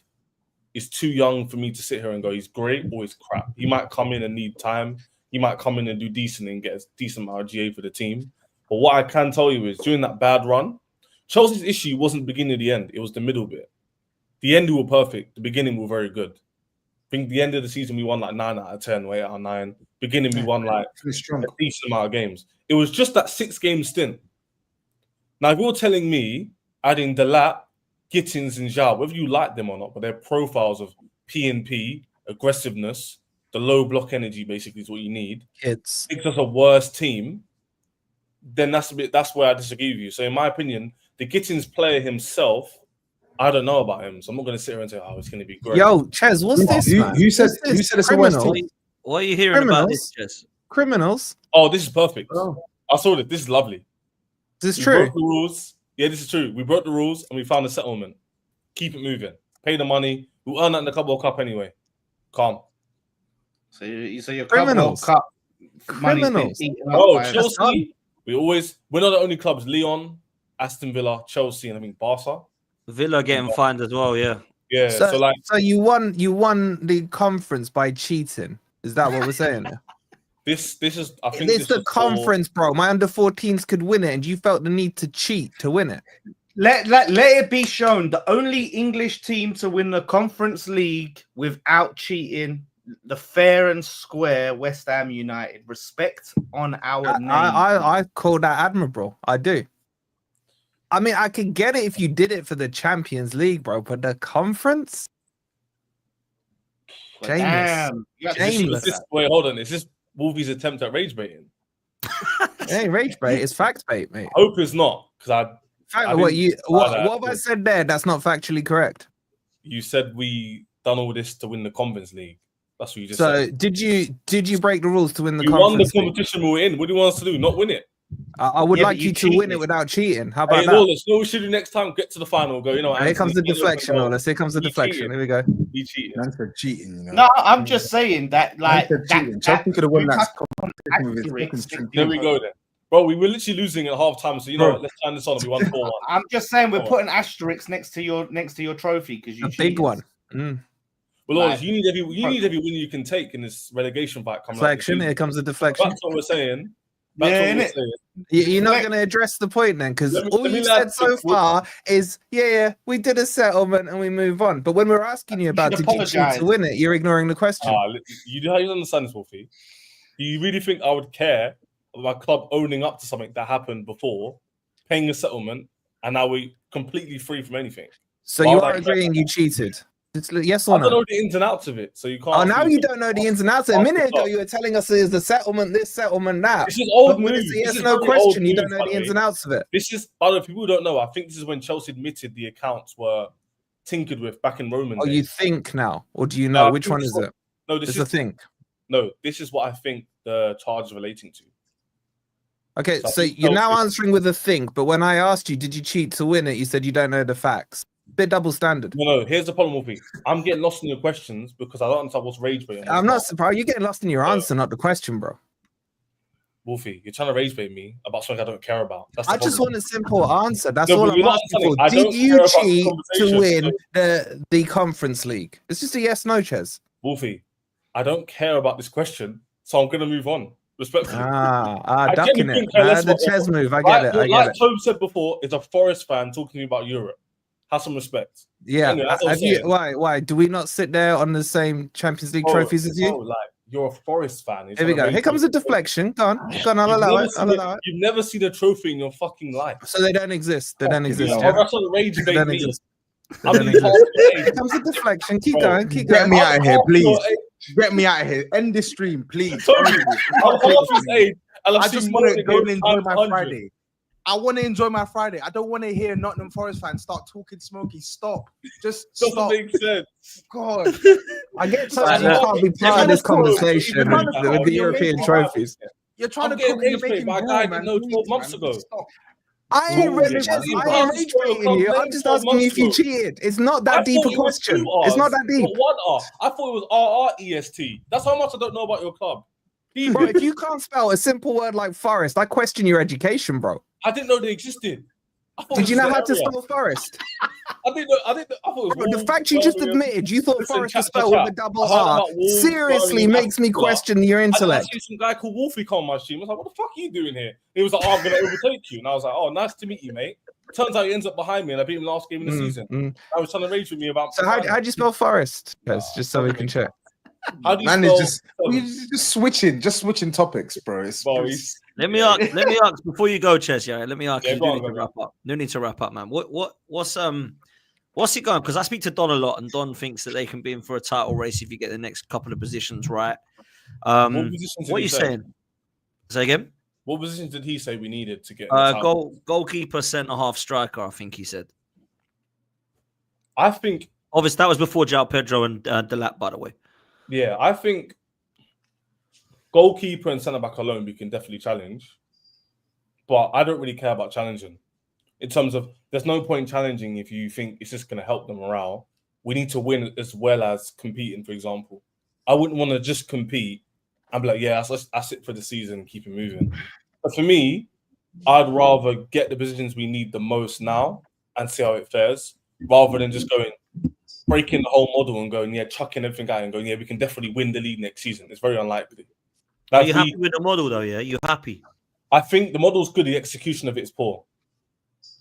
is too young for me to sit here and go, he's great or he's crap. He might come in and need time. He might come in and do decent and get a decent amount of GA for the team. But what I can tell you is during that bad run, Chelsea's issue wasn't the beginning of the end. It was the middle bit. The end, we were perfect. The beginning, we were very good. I think the end of the season, we won like 9 out of 10 or 8 out of 9. Beginning, we won like a decent amount of games. It was just that 6-game stint. Now, if you're telling me adding Delat, Gittins and Zhao, whether you like them or not, but their profiles of P&P, aggressiveness, the low block energy basically is what you need. It's Makes us a worse team. Then that's where I disagree with you. So in my opinion, the Gittins player himself, I don't know about him, so I'm not going to sit here and say, "Oh, it's going to be great." Yo, Ches, what's this, man? Who said it's a worst Criminal? team? What are you hearing about this, Jess? Criminals? Oh, this is perfect. Oh. I saw this. This is lovely. Is this We true? broke the rules. Yeah, this is true. We broke the rules and we found a settlement. Keep it moving. Pay the money. We'll earn that in the Club World Cup anyway. Calm. So your Criminals. Club World Cup money's been Criminals. eaten up Oh, by- Chelsea. We're not the only clubs. Leon, Aston Villa, Chelsea, and I think Barca. Villa getting fined as well, yeah. Yeah. So you won the conference by cheating. Is that what we're saying? this is. I think It's this the is for- conference, bro. My under-14s could win it, and you felt the need to cheat to win it. Let it be shown the only English team to win the Conference League without cheating, the fair and square West Ham United. Respect on our name. I call that admirable. I do. I mean, I can get it if you did it for the Champions League, bro, but the conference? Shameless. Damn. You got to- Shameless. Wait, hold on. Is this Wolvie's attempt at rage baiting? It ain't rage bait, it's fact bait, mate. I hope it's not, because What didn't what try have that. I said there? That's not factually correct. you said we done all this to win the Conference League. That's what you just So said. did you break the rules to win the We won the conference? League? competition we were in. What do you want us to do? Not win it? I would Yeah, like but you you to win cheated. it without cheating. How Hey, about that? Lawless, no, we should do next time. Get to the final. Go. You know, Here comes the Anthony, deflection, Lawless. Here comes the He deflection. cheated. Here we go. He cheated. Man said cheating, you know. No, I'm just saying that, like, Man said cheating. Chelsea could have won that competition with his fucking Asterisks. string. There we go then. Bro, we were literally losing at half time, so you know Bro. what? Let's turn this on. We won 4-1. I'm just saying we're Come on. putting asterisks next to your trophy because you A big cheated. one. Mm. Well, Lawrence, Like- you need every win you can take in this relegation fight coming up. Deflection. Here comes the deflection. That's what we're saying. Yeah, That's what we're innit? saying. You're not Like- going to address the point then, because Let me- all let me you've laugh said so quick. far is, yeah, we did a settlement and we move on. But when we're asking you about should did you cheat apologise. to win it, you're ignoring the question. You do how you understand this, Wolfie? Do you really think I would care about my club owning up to something that happened before, paying a settlement, and now we're completely free from anything? So Why you would I are care? agreeing you cheated? It's yes or I don't no? know the ins and outs of it, so you can't. Oh, ask now me- you don't know the ins and outs. A Ask minute the ago, top. you were telling us there's the settlement, this settlement, that. This is old But when news. it's a This yes is or no very old question, you news, don't know by the the ins way. and outs of it. This is, by the way, people who don't know. I think this is when Chelsea admitted the accounts were tinkered with back in Roman Oh, days. you think now, or do you No, know? I Which think one is so. it? No, this It's a is think. no. This is what I think the charge is relating to. Okay, So I so think you're now Chelsea- answering with a think, but when I asked you, did you cheat to win it? You said you don't know the facts. Bit double standard. No. Here's the problem, Wolfie. I'm getting lost in your questions because I don't understand what's rage bait. and what's I'm not surprised. You're getting lost in your answer, not the question, bro. Wolfie, you're trying to rage bait me about something I don't care about. That's the I just problem. want a simple answer. That's No, all but I'm you're not asking for. understanding. I Did don't you care about the cheat to conversation. win the conference league? It's just a yes no, Ches. Wolfie, I don't care about this question, so I'm going to move on. Respectfully. I genuinely ducking it. couldn't care less The what- Ches move. I Right, get it. I like get it. Tobe said before, is a Forest fan talking to me about Europe. Have some respect. Yeah. Anyway, that's what I'm Have you, saying. why? Do we not sit there on the same Champions League Bro, trophies as you? bro, like, you're a Forest fan. Here we go. Here comes the deflection. Go on. Go on. I'll allow it. I'll allow it. You've never seen a trophy in your fucking life. So they don't exist. They don't exist. Oh, Yeah. that's what the rage They bait don't means. exist. They I'm don't in exist. half your Here age. comes the deflection. Keep Bro, going. Keep Get going. me out of here, half please. your age. Get me out of here. End this stream, please. Sorry, Honestly, I'm half his age, and I've I seen just more want to than go and him enjoy times my 100. Friday. I want to enjoy my Friday. I don't want to hear Nottingham Forest fans start talking smoky. Stop. Just Doesn't stop. make sense. God. I get so Right, you look, can't be if part I of this was told- conversation if I was with told- the you're European making- trophies. You're trying I'm to getting cook. You're rage bait making by a ball, guy I man. didn't know Please, 12 months man. ago. Just stop. I ain't Ooh, rage yeah. I You ain't can't rage spoil baiting you. club I'm name just 12 asking you if you months ago. cheated. It's not I that deep a thought it was question. 2 It's not Rs, that deep. not 1 R. I thought it was RREST. That's how much I don't know about your club. Bro, if you can't spell a simple word like forest, I question your education, bro. I didn't know they existed. Did you know how to spell Forest? I think I thought it was The fact you just admitted you thought Forest was spelled with a double I heard R about Wolves, seriously Birmingham, makes me Aston question your I intellect. see some guy called Wolfie come on my stream. I was like, what the fuck are you doing here? He was like, oh, I'm going to overtake you. And I was like, oh, nice to meet you, mate. Turns out he ends up behind me and I beat him last game in the season. I was trying to rage with me about... So how do you spell Forest? Just so we can check. How do you Man, spell... is just switching topics, bro. Let me ask before you go, Ches. Yeah, let me ask you. You need to wrap up. No need to wrap up, man. What's it going? Because I speak to Don a lot, and Don thinks that they can be in for a title race if you get the next couple of positions right. What are you saying? Say again. What positions did he say we needed to get? Goalkeeper, centre half, striker. I think he said. I think obviously that was before João Pedro and Delap, by the way. Yeah, I think goalkeeper and centre back alone we can definitely challenge, but I don't really care about challenging. In terms of, there's no point challenging if you think it's just going to help the morale. We need to win as well as competing. For example, I wouldn't want to just compete and be like, yeah, that's it for the season, keep it moving. But for me, I'd rather get the positions we need the most now and see how it fares, rather than just breaking the whole model and going, yeah, chucking everything out and going, yeah, we can definitely win the league next season. It's very unlikely. Are you happy with the model though? Yeah, you're happy. I think the model's good. The execution of it is poor.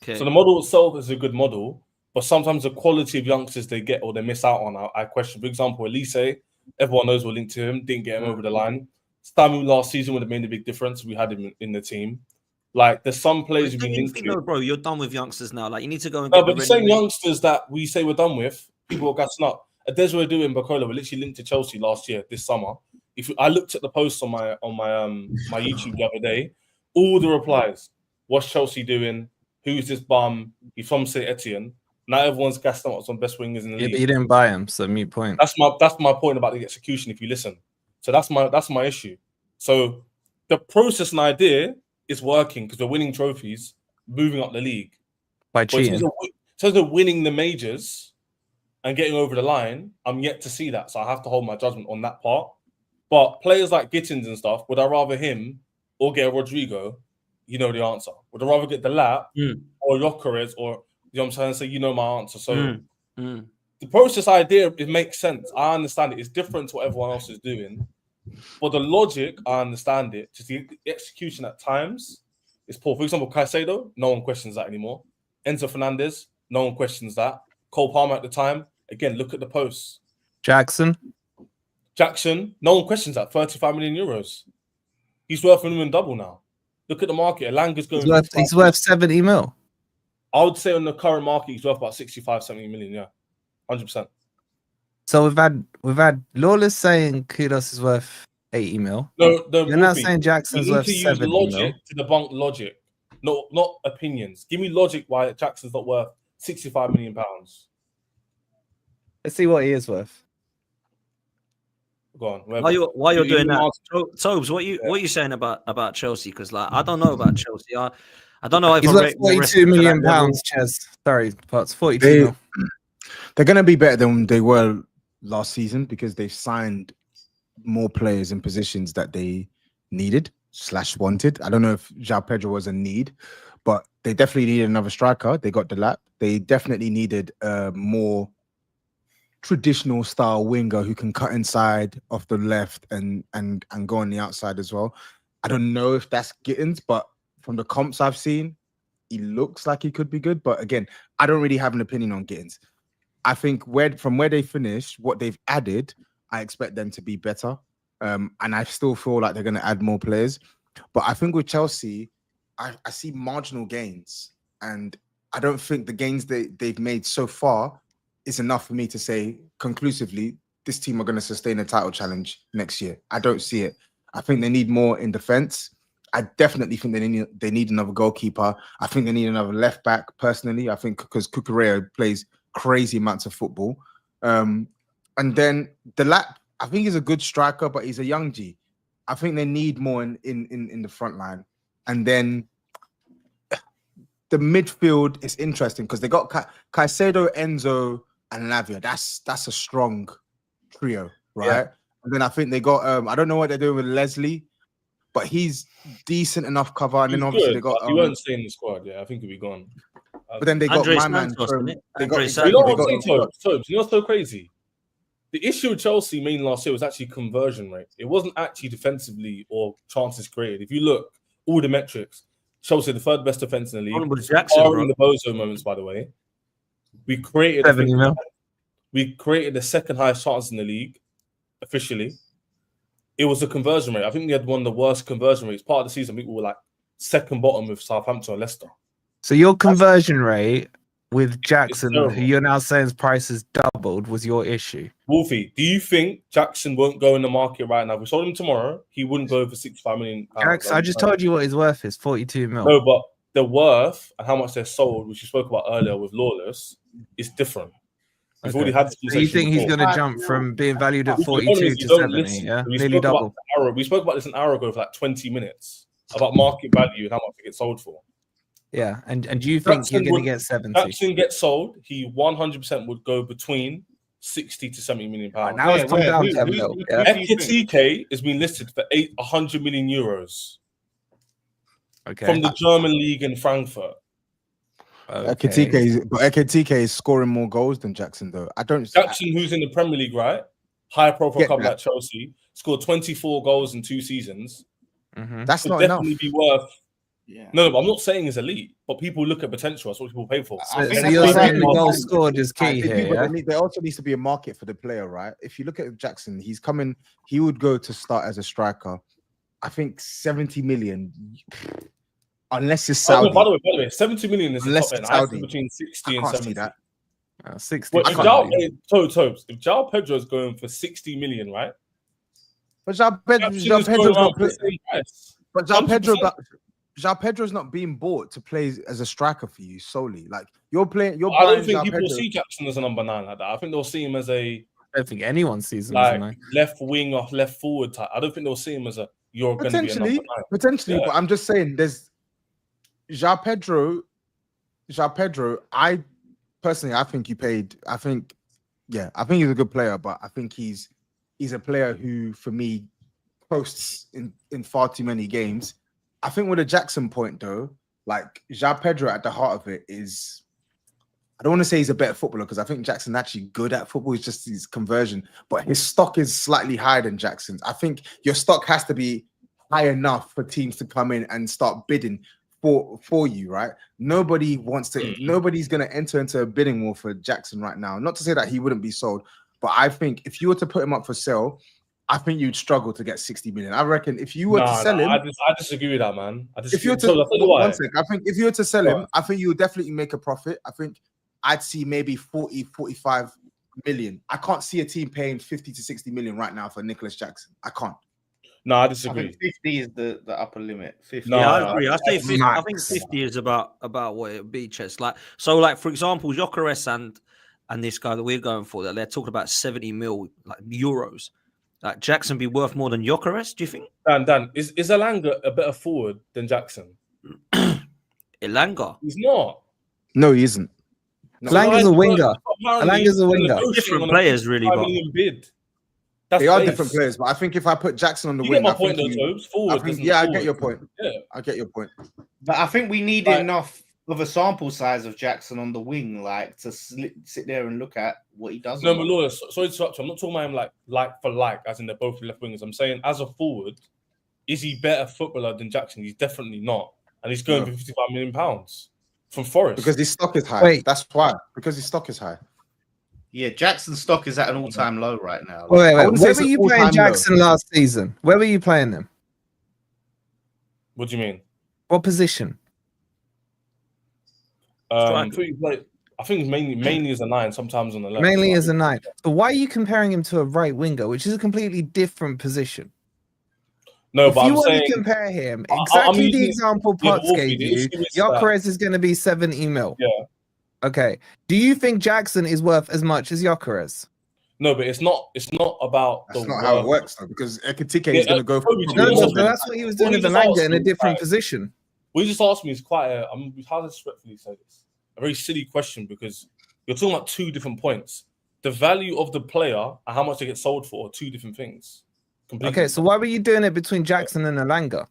Okay. So the model itself is a good model, but sometimes the quality of youngsters they get or they miss out on, I question. For example, Elise, everyone knows we're linked to him, didn't get him over the line. Stamu last season would have made a big difference. We had him in the team. Like, there's some players we linked to. No, bro, you're done with youngsters now. Like, you need to go and get the same youngsters that we say we're done with, people are gassing up. Adesua and Bacola were literally linked to Chelsea last year, this summer. If I looked at the posts on my YouTube the other day, all the replies, what's Chelsea doing? Who's this bum? He's from St. Etienne. Now everyone's gassed up some best wingers in the league. But you didn't buy him, so mute point. That's my point about the execution. If you listen, so that's my issue. So the process and idea is working because we're winning trophies, moving up the league by cheating. In terms of winning the majors and getting over the line, I'm yet to see that. So I have to hold my judgment on that part. But players like Gittins and stuff, would I rather him or get a Rodrigo? You know the answer. Would I rather get the Lap or Llokeres or, you know what I'm saying? So you know my answer. So the process idea, it makes sense. I understand it. It's different to what everyone else is doing. But the logic, I understand it. Just the execution at times is poor. For example, Caicedo, no one questions that anymore. Enzo Fernandez, no one questions that. Cole Palmer at the time, again, look at the posts. Jackson, no one questions that. 35 million euros. He's worth a minimum double now. Look at the market. Elanga's going. He's worth 70 mil. I would say on the current market, he's worth about 65, 70 million. Yeah, 100%. So we've had Lawless saying Kudus is worth 80 mil. No, you're not saying Jackson's worth 70 mil. Logic to debunk logic, not opinions. Give me logic why Jackson's not worth 65 million pounds. Let's see what he is worth. Go on. While you're doing that, Tobes, what are you saying about Chelsea? Because like I don't know about Chelsea. I don't know if he's worth 42 million pounds. Ches, sorry, Potts, 42 mil. They're going to be better than they were last season because they've signed more players in positions that they needed / wanted. I don't know if João Pedro was a need, but they definitely needed another striker. They got the Lap. They definitely needed a more traditional style winger who can cut inside off the left and go on the outside as well. I don't know if that's Gittins, but from the comps I've seen, he looks like he could be good. But again, I don't really have an opinion on Gittins. I think from where they finished, what they've added, I expect them to be better. And I still feel like they're going to add more players. But I think with Chelsea, I see marginal gains. And I don't think the gains they've made so far is enough for me to say conclusively, this team are going to sustain a title challenge next year. I don't see it. I think they need more in defense. I definitely think they need another goalkeeper. I think they need another left back, personally. I think because Cucurella plays crazy amounts of football. And then the Lap, I think he's a good striker, but he's a young G. I think they need more in the front line. And then the midfield is interesting because they got Caicedo, Enzo, and Lavia. That's a strong trio, right? Yeah. And then I think they got I don't know what they're doing with Leslie, but he's decent enough cover. And then obviously they got he won't stay in the squad. Yeah, I think he'll be gone. But then they got Andre my man Santos, from. isn't it? They Andre got Santos. You know they what I'm got- saying, Tobes? You know what's so crazy? The issue with Chelsea mainly last year was actually conversion rate. It wasn't actually defensively or chances created. If you look, all the metrics, Chelsea the third best defense in the league. With Jackson, bro. In the Bozo moments, by the way. We created 70 mil. We created the second highest chance in the league, officially. It was the conversion rate. I think we had one of the worst conversion rates. Part of the season, we were like second bottom with Southampton or Leicester. So your conversion rate with Jackson, terrible. who you're now saying his price has doubled, was your issue. Wolfie, do you think Jackson won't go in the market right now? If we sold him tomorrow, he wouldn't go for £65 million. Jackson, I just told you what his worth is, 42 mil. No, but the worth and how much they're sold, which you spoke about earlier with Lawless, is different. We've already had this So you think he's before. going to jump from being valued at The problem 42 is to you don't 70? listen. Yeah, We nearly spoke about double. the hour- We spoke about this an hour ago for like 20 minutes about market value and how much it gets sold for. Yeah, and do you think Jackson you're going would- to get 70? Jackson gets sold, he 100% would go between 60 to 70 million pounds. Now it's come Where? down Who- 10 who- mil. who- Yeah. who do you think? Ekitike has been listed for 100 million euros Okay. from the German league in Frankfurt. Ekitike is scoring more goals than Jackson, though. I don't. Jackson, who's in the Premier League, right? High profile Get club that. like Chelsea, scored 24 goals in 2 seasons. Mhm. That's Could not enough. definitely be worth. Yeah. No, but I'm not saying he's elite, but people look at potential. That's what people pay for. I So, think so that's you're what saying I'm the saying. goals scored is key They do, here, but yeah? there also needs to be a market for the player, right? If you look at Jackson, he's coming. He would go to start as a striker. I think 70 million, unless it's Oh, Saudi. no, by the way, 70 million is the Unless top end. it's I see Saudi. between I 60 and can't 70. see that. 60. Well, I if can't João, believe Tobes, if João Pedro is going for 60 million, right? But João Jackson is going Pedro's around not. for the same price. But João 100%. Pedro's not being bought to play as a striker for you solely. Like you're playing. You're I don't buying think João people Pedro. see Jackson as a number 9 like that. I think they'll see him as a I don't think anyone sees him as a like nine. left wing or left forward type. I don't think they'll see him as a you're going to be a number 9. Potentially, Yeah. but I'm just saying there's João Pedro. I personally, I think I think he's a good player, but I think he's a player who, for me, posts in far too many games. I think with a Jackson point though, like João Pedro at the heart of it is, I don't want to say he's a better footballer because I think Jackson's actually good at football. It's just his conversion, but his stock is slightly higher than Jackson's. I think your stock has to be high enough for teams to come in and start bidding for you, right? Nobody's going to enter into a bidding war for Jackson right now. Not to say that he wouldn't be sold, but I think if you were to put him up for sale, I think you'd struggle to get 60 million. I reckon if you were to sell him, I disagree with that, man. if you were to, one sec, I think if you were to sell him, I think you would definitely make a profit. I think I'd see maybe 40, 45 million. I can't see a team paying 50 to 60 million right now for Nicholas Jackson. I can't. No, I I disagree. think 50 is the upper limit. 50. No, Yeah, I agree. I say 50. I think Max. 50 is about what it would be, Chess. Like for example, Gyökeres and this guy that we're going for, that they're talking about 70 mil like euros. Like Jackson be worth more than Gyökeres, do you think? Dan, is Elanga a better forward than Jackson? Elanga. He's not. No, he isn't. No, Elanga's a winger. Apparently, Elanga's a winger. negotiating Different on a players, really, 5 but million bid. That's they are base. different players, but I think if I put Jackson on the You wing, get my I think point, though, you- Tobes. Forward. I think, doesn't yeah, I forward. get your point. Yeah. I get your point. But I think we need Like- enough of a sample size of Jackson on the wing, like to sit there and look at what he does. No, on but the- Laura, sorry to interrupt you. I'm not talking about him like for like, as in they're both left wingers. I'm saying as a forward, is he better footballer than Jackson? He's definitely not, and he's going No. for £55 million from Forest. Because his stock is high. Wait. That's why. Because his stock is high. Yeah, Jackson's stock is at an all-time low right now. Wait, I wouldn't say where it's were an you all-time playing low. Jackson last season? Where were you playing him? What do you mean? What position? I think he's mainly as a 9, sometimes on the left. Mainly but- as a 9. So why are you comparing him to a right winger, which is a completely different position? No, If but you I'm want saying to compare him, I'm exactly using- the example Yeah, Potts Wolfie, gave the you, issue is that- Gyökeres is going to be 70 mil. Yeah. Okay. Do you think Jackson is worth as much as Gyökeres? no, but it's not about That's the not how it work. works, though, because Ekitike Yeah, is going to go for Toby, No, Yeah, no, yeah. but that's what he was doing What with he just Elanga in a asked different me, position. What you just asked me is quite how to respectfully say this. A very silly question, because you're talking about 2 different points. The value of the player and how much they get sold for are 2 different things. Completely. Okay, so why were you doing it between Jackson and Elanga?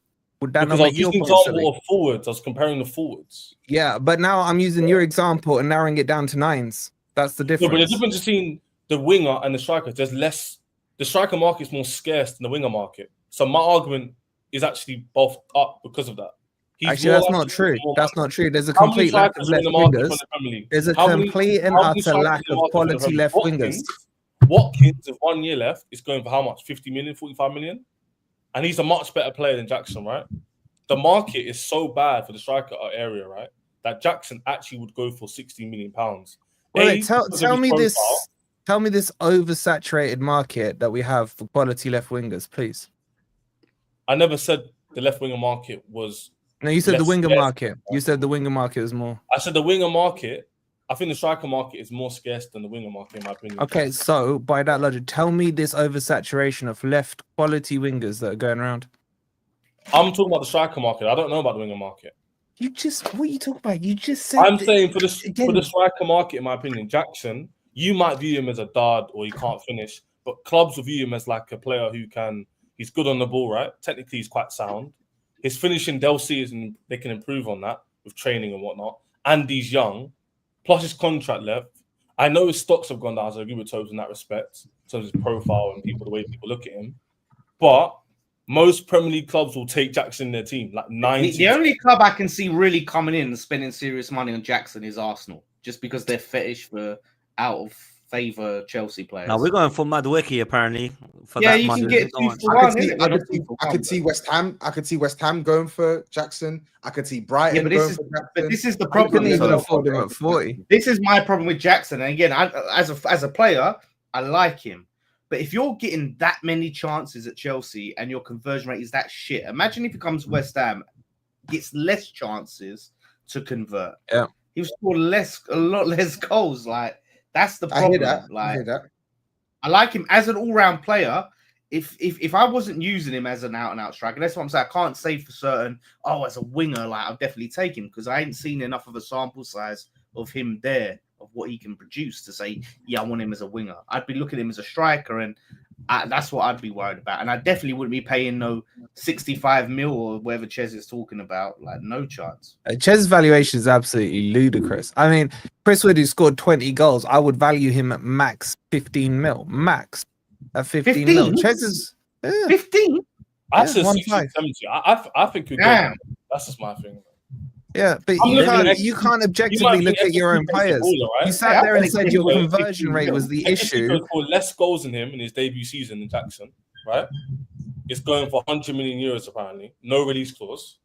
Would that Because not I make was your using point example silly? of forwards. I was comparing the forwards. Yeah, but now I'm using your example and narrowing it down to 9s. That's the No, difference. but the difference between the winger and the striker, there's less. The striker market is more scarce than the winger market. So my argument is actually both up because of that. Actually, that's not true. That's not true. There's a complete lack of left wingers. There's a complete and utter lack of quality left wingers. Watkins, with 1 year left, is going for how much? 50 million, 45 million? And he's a much better player than Jackson, right? The market is so bad for the striker area, right? That Jackson actually would go for 16 million pounds. Well, tell me this oversaturated market that we have for quality left wingers, please. I never said the left winger market was. No, you said the winger market. You said the winger market is more. I said the winger market. I think the striker market is more scarce than the winger market, in my opinion. Okay, so by that logic, tell me this oversaturation of left quality wingers that are going around. I'm talking about the striker market. I don't know about the winger market. What are you talking about? You just said. I'm saying for the striker market, in my opinion, Jackson, you might view him as a dud or he can't finish, but clubs will view him as like a player who can. He's good on the ball, right? Technically, he's quite sound. His finishing, they'll see is they can improve on that with training and whatnot. And he's young, plus his contract left. I know his stocks have gone down, so I agree with Tobes in that respect, in terms of his profile and the way people look at him. But most Premier League clubs will take Jackson in their team, like 90. The only club I can see really coming in and spending serious money on Jackson is Arsenal, just because they're fetish for out of favour Chelsea players. Now we're going for Madueke apparently. For yeah, that you money. can get 2 for I 1. could see West Ham. I could see West Ham going for Jackson. I could see Brighton. Yeah, but this is the problem. Couldn't even afford him at 40. This is my problem with Jackson. And again, as a player, I like him. But if you're getting that many chances at Chelsea and your conversion rate is that shit, imagine if he comes West Ham, gets less chances to convert. Yeah, he will score a lot less goals. Like that's the problem. I hear that. I like him as an all-round player. If I wasn't using him as an out-and-out striker, that's what I'm saying. I can't say for certain. Oh, as a winger, like I'll definitely take him because I ain't seen enough of a sample size of him there. Of what he can produce to say, yeah, I want him as a winger. I'd be looking at him as a striker, and that's what I'd be worried about. And I definitely wouldn't be paying no 65 mil or whatever Ches is talking about. Like, no chance. Ches's valuation is absolutely ludicrous. I mean, Chris Wood, who scored 20 goals, I would value him at max 15 mil. Max at 15 mil. Ches is 15. That's a 60, 70. I think you're good. That's just my thing. Yeah, but you can't objectively look at your own players. You sat there and said your conversion rate was the issue. He scored less goals than him in his debut season than Jackson, right? It's going for 100 million euros apparently. No release clause.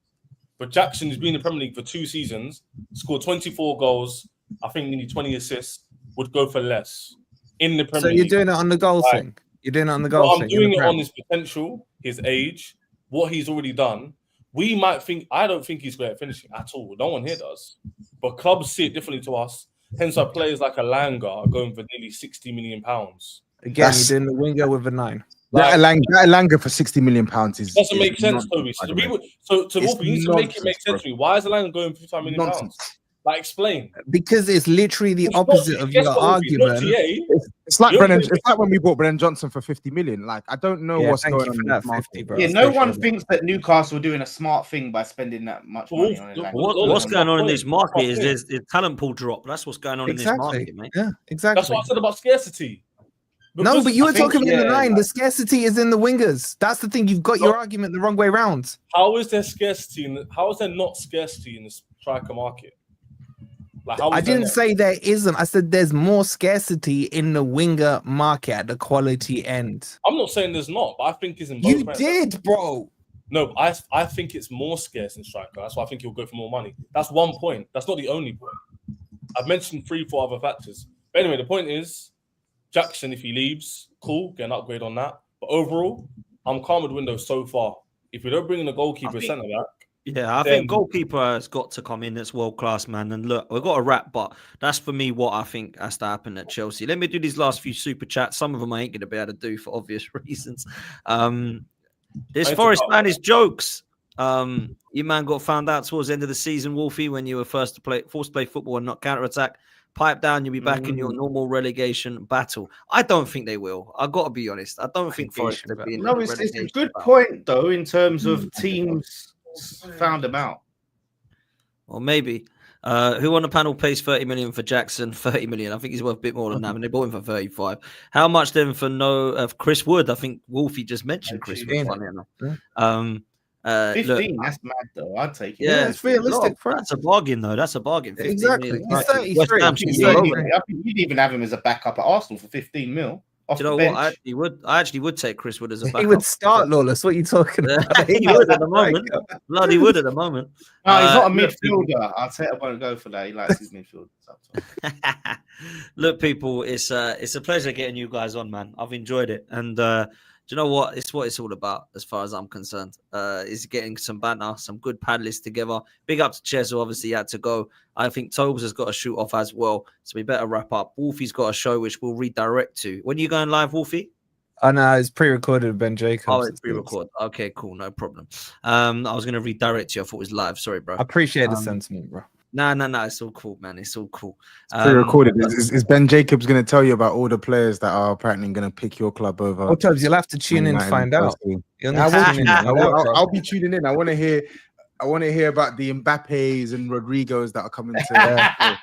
But Jackson has been in the Premier League for 2 seasons, scored 24 goals, I think nearly 20 assists, would go for less in the Premier League. So you're doing it on the goal thing? You're doing it on the goal thing? I'm doing it on his potential, his age, what he's already done. We might think, I don't think he's great at finishing at all. No one here does. But clubs see it differently to us. Hence, our players like Alanga are going for nearly £60 million. Again, you're doing the winger with a 9. That Alanga for £60 million is doesn't make sense, Toby. So Wolf, you need to make it make sense to me. Why is Alanga going for £55 million? Like, explain. Because it's literally the opposite of your argument. It's like Brennan. It's like when we bought Brennan Johnson for 50 million. Like, I don't know what's going on in that 50, bro. Yeah, no one thinks that Newcastle are doing a smart thing by spending that much money on it. What's going on in this market is there's a talent pool drop. That's what's going on in this market, mate. Yeah, exactly. That's what I said about scarcity. No, but you were talking in the 9. The scarcity is in the wingers. That's the thing. You've got your argument the wrong way round. How is there scarcity? How is there not scarcity in the striker market? Like, I didn't say there isn't. I said there's more scarcity in the winger market at the quality end. I'm not saying there's not, but I think it's in both. You did, bro. No, I think it's more scarce in striker. That's why I think he'll go for more money. That's one point. That's not the only point. I've mentioned 3-4 other factors. But anyway, the point is, Jackson, if he leaves, cool, get an upgrade on that. But overall, I'm calm with the window so far. If we don't bring in a goalkeeper, centre back. Yeah, I think goalkeeper has got to come in. That's world class, man. And look, we've got a wrap, but that's for me what I think has to happen at Chelsea. Let me do these last few super chats. Some of them I ain't going to be able to do for obvious reasons. This Forest man is jokes. You man got found out towards the end of the season, Wolfie, when you were forced to play football and not counter attack. Pipe down, you'll be back in your normal relegation battle. I don't think they will. I've got to be honest. I don't think Forest will be in it's a good point, though, in terms of teams found them out. Or maybe. Who on the panel pays 30 million for Jackson? 30 million. I think he's worth a bit more than that. And they bought him for 35. How much then for Chris Wood? I think Wolfie just mentioned Chris Wood. Funny enough. 15. Look, That's mad though. I'd take it. Yeah, it's realistic for that's a bargain though. That's a bargain. 15 Exactly. million. He's Right. 33. Ham, He's he's all over 33. it. I think you'd even have him as a backup at Arsenal for 15 mil. Off Do you know the what? bench. I actually would take Chris Wood as a backup. He would start, Lawless. What are you talking about? He would at the moment. Bloody would at the moment. No, he's not a look, midfielder. Arteta won't go for that. He likes his midfield. Look, people, it's a pleasure getting you guys on, man. I've enjoyed it, and do you know what? It's what it's all about, as far as I'm concerned. Is getting some banter, some good panelists together. Big up to Ches, who obviously had to go. I think Tobes has got a shoot off as well, so we better wrap up. Wolfie's got a show which we'll redirect to. When are you going live, Wolfie? Oh no, it's pre-recorded with Ben Jacobs. Oh, it's pre-recorded. Okay, cool, no problem. I was going to redirect you. I thought it was live. Sorry, bro. I appreciate the sentiment, bro. No, it's all cool, man. It's all cool. Pre-recorded. Is Ben Jacobs going to tell you about all the players that are apparently going to pick your club over? Well, Tubbs, you'll have to tune in to find out. I'll be tuning in. I want to hear about the Mbappes and Rodrigos that are coming to.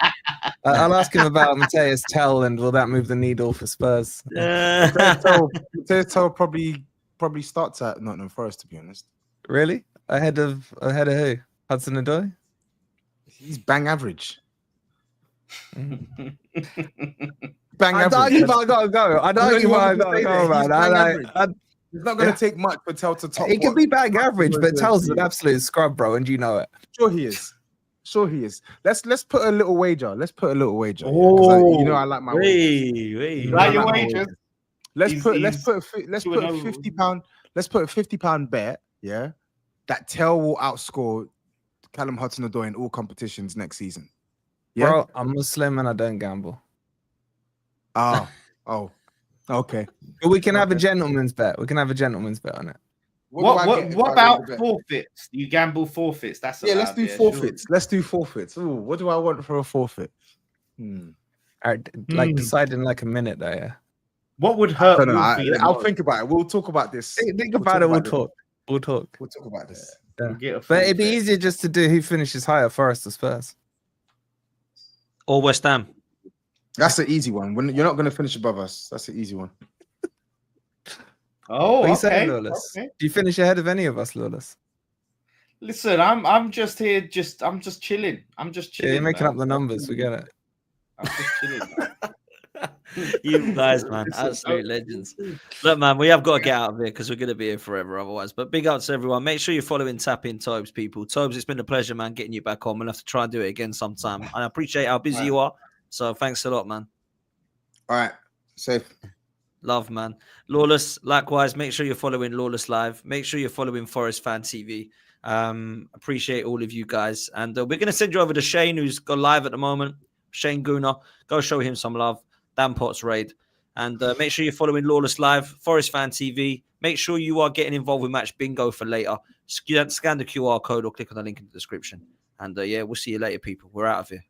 I'll ask him about Mateus Tell and will that move the needle for Spurs? Mateus Tell probably starts at Nottingham Forest, to be honest. Really? Ahead of who? Hudson-Odoi? He's bang average. Bang I know average. you might gotta go. I know you might gotta go, man. It's not going to take much for Tell to top. He can be bang average, but Tell's an absolute scrub, bro, and you know it. Sure he is. Let's put a little wager. Oh, you know I like my wait. Like your wages. Let's put a £50. Let's put a £50 bet. Yeah, that Tell will outscore Callum Hudson-Odoi in all competitions next season. Yeah, Bro, I'm Muslim and I don't gamble. Oh, okay. But we can have a gentleman's bet. We can have a gentleman's bet on it. What about forfeits? You gamble forfeits. That's let's do forfeits. Sure. Let's do forfeits. Ooh, what do I want for a forfeit? Decide in like a minute there. Yeah. What would hurt? I'll think about it. We'll talk about this. Think about it. We'll talk. We'll talk about this. Yeah. But it'd be easier just to do who finishes higher, Forest or Spurs, or West Ham. That's an easy one. When you're not going to finish above us, that's an easy one. Oh, what are you saying, Lawless? Okay. Do you finish ahead of any of us, Lawless? Listen, I'm just here. I'm just chilling. Yeah, you're making up the numbers. We get it. I'm just chilling. You guys, man, absolute legends. Look, man, we have got to get out of here because we're going to be here forever otherwise. But big up to everyone. Make sure you're following Tap In Tobes, people. Tobes, it's been a pleasure, man, getting you back on. We'll have to try and do it again sometime. And I appreciate how busy you are. So thanks a lot, man. All right. Safe. Love, man. Lawless, likewise. Make sure you're following Lawless Live. Make sure you're following Forest Fan TV. Appreciate all of you guys. And we're going to send you over to Shane, who's got live at the moment. Shane Gooner. Go show him some love. Dan Potts Raid. And make sure you're following Lawless Live, Forest Fan TV. Make sure you are getting involved with Match Bingo for later. Scan the QR code or click on the link in the description. And we'll see you later, people. We're out of here.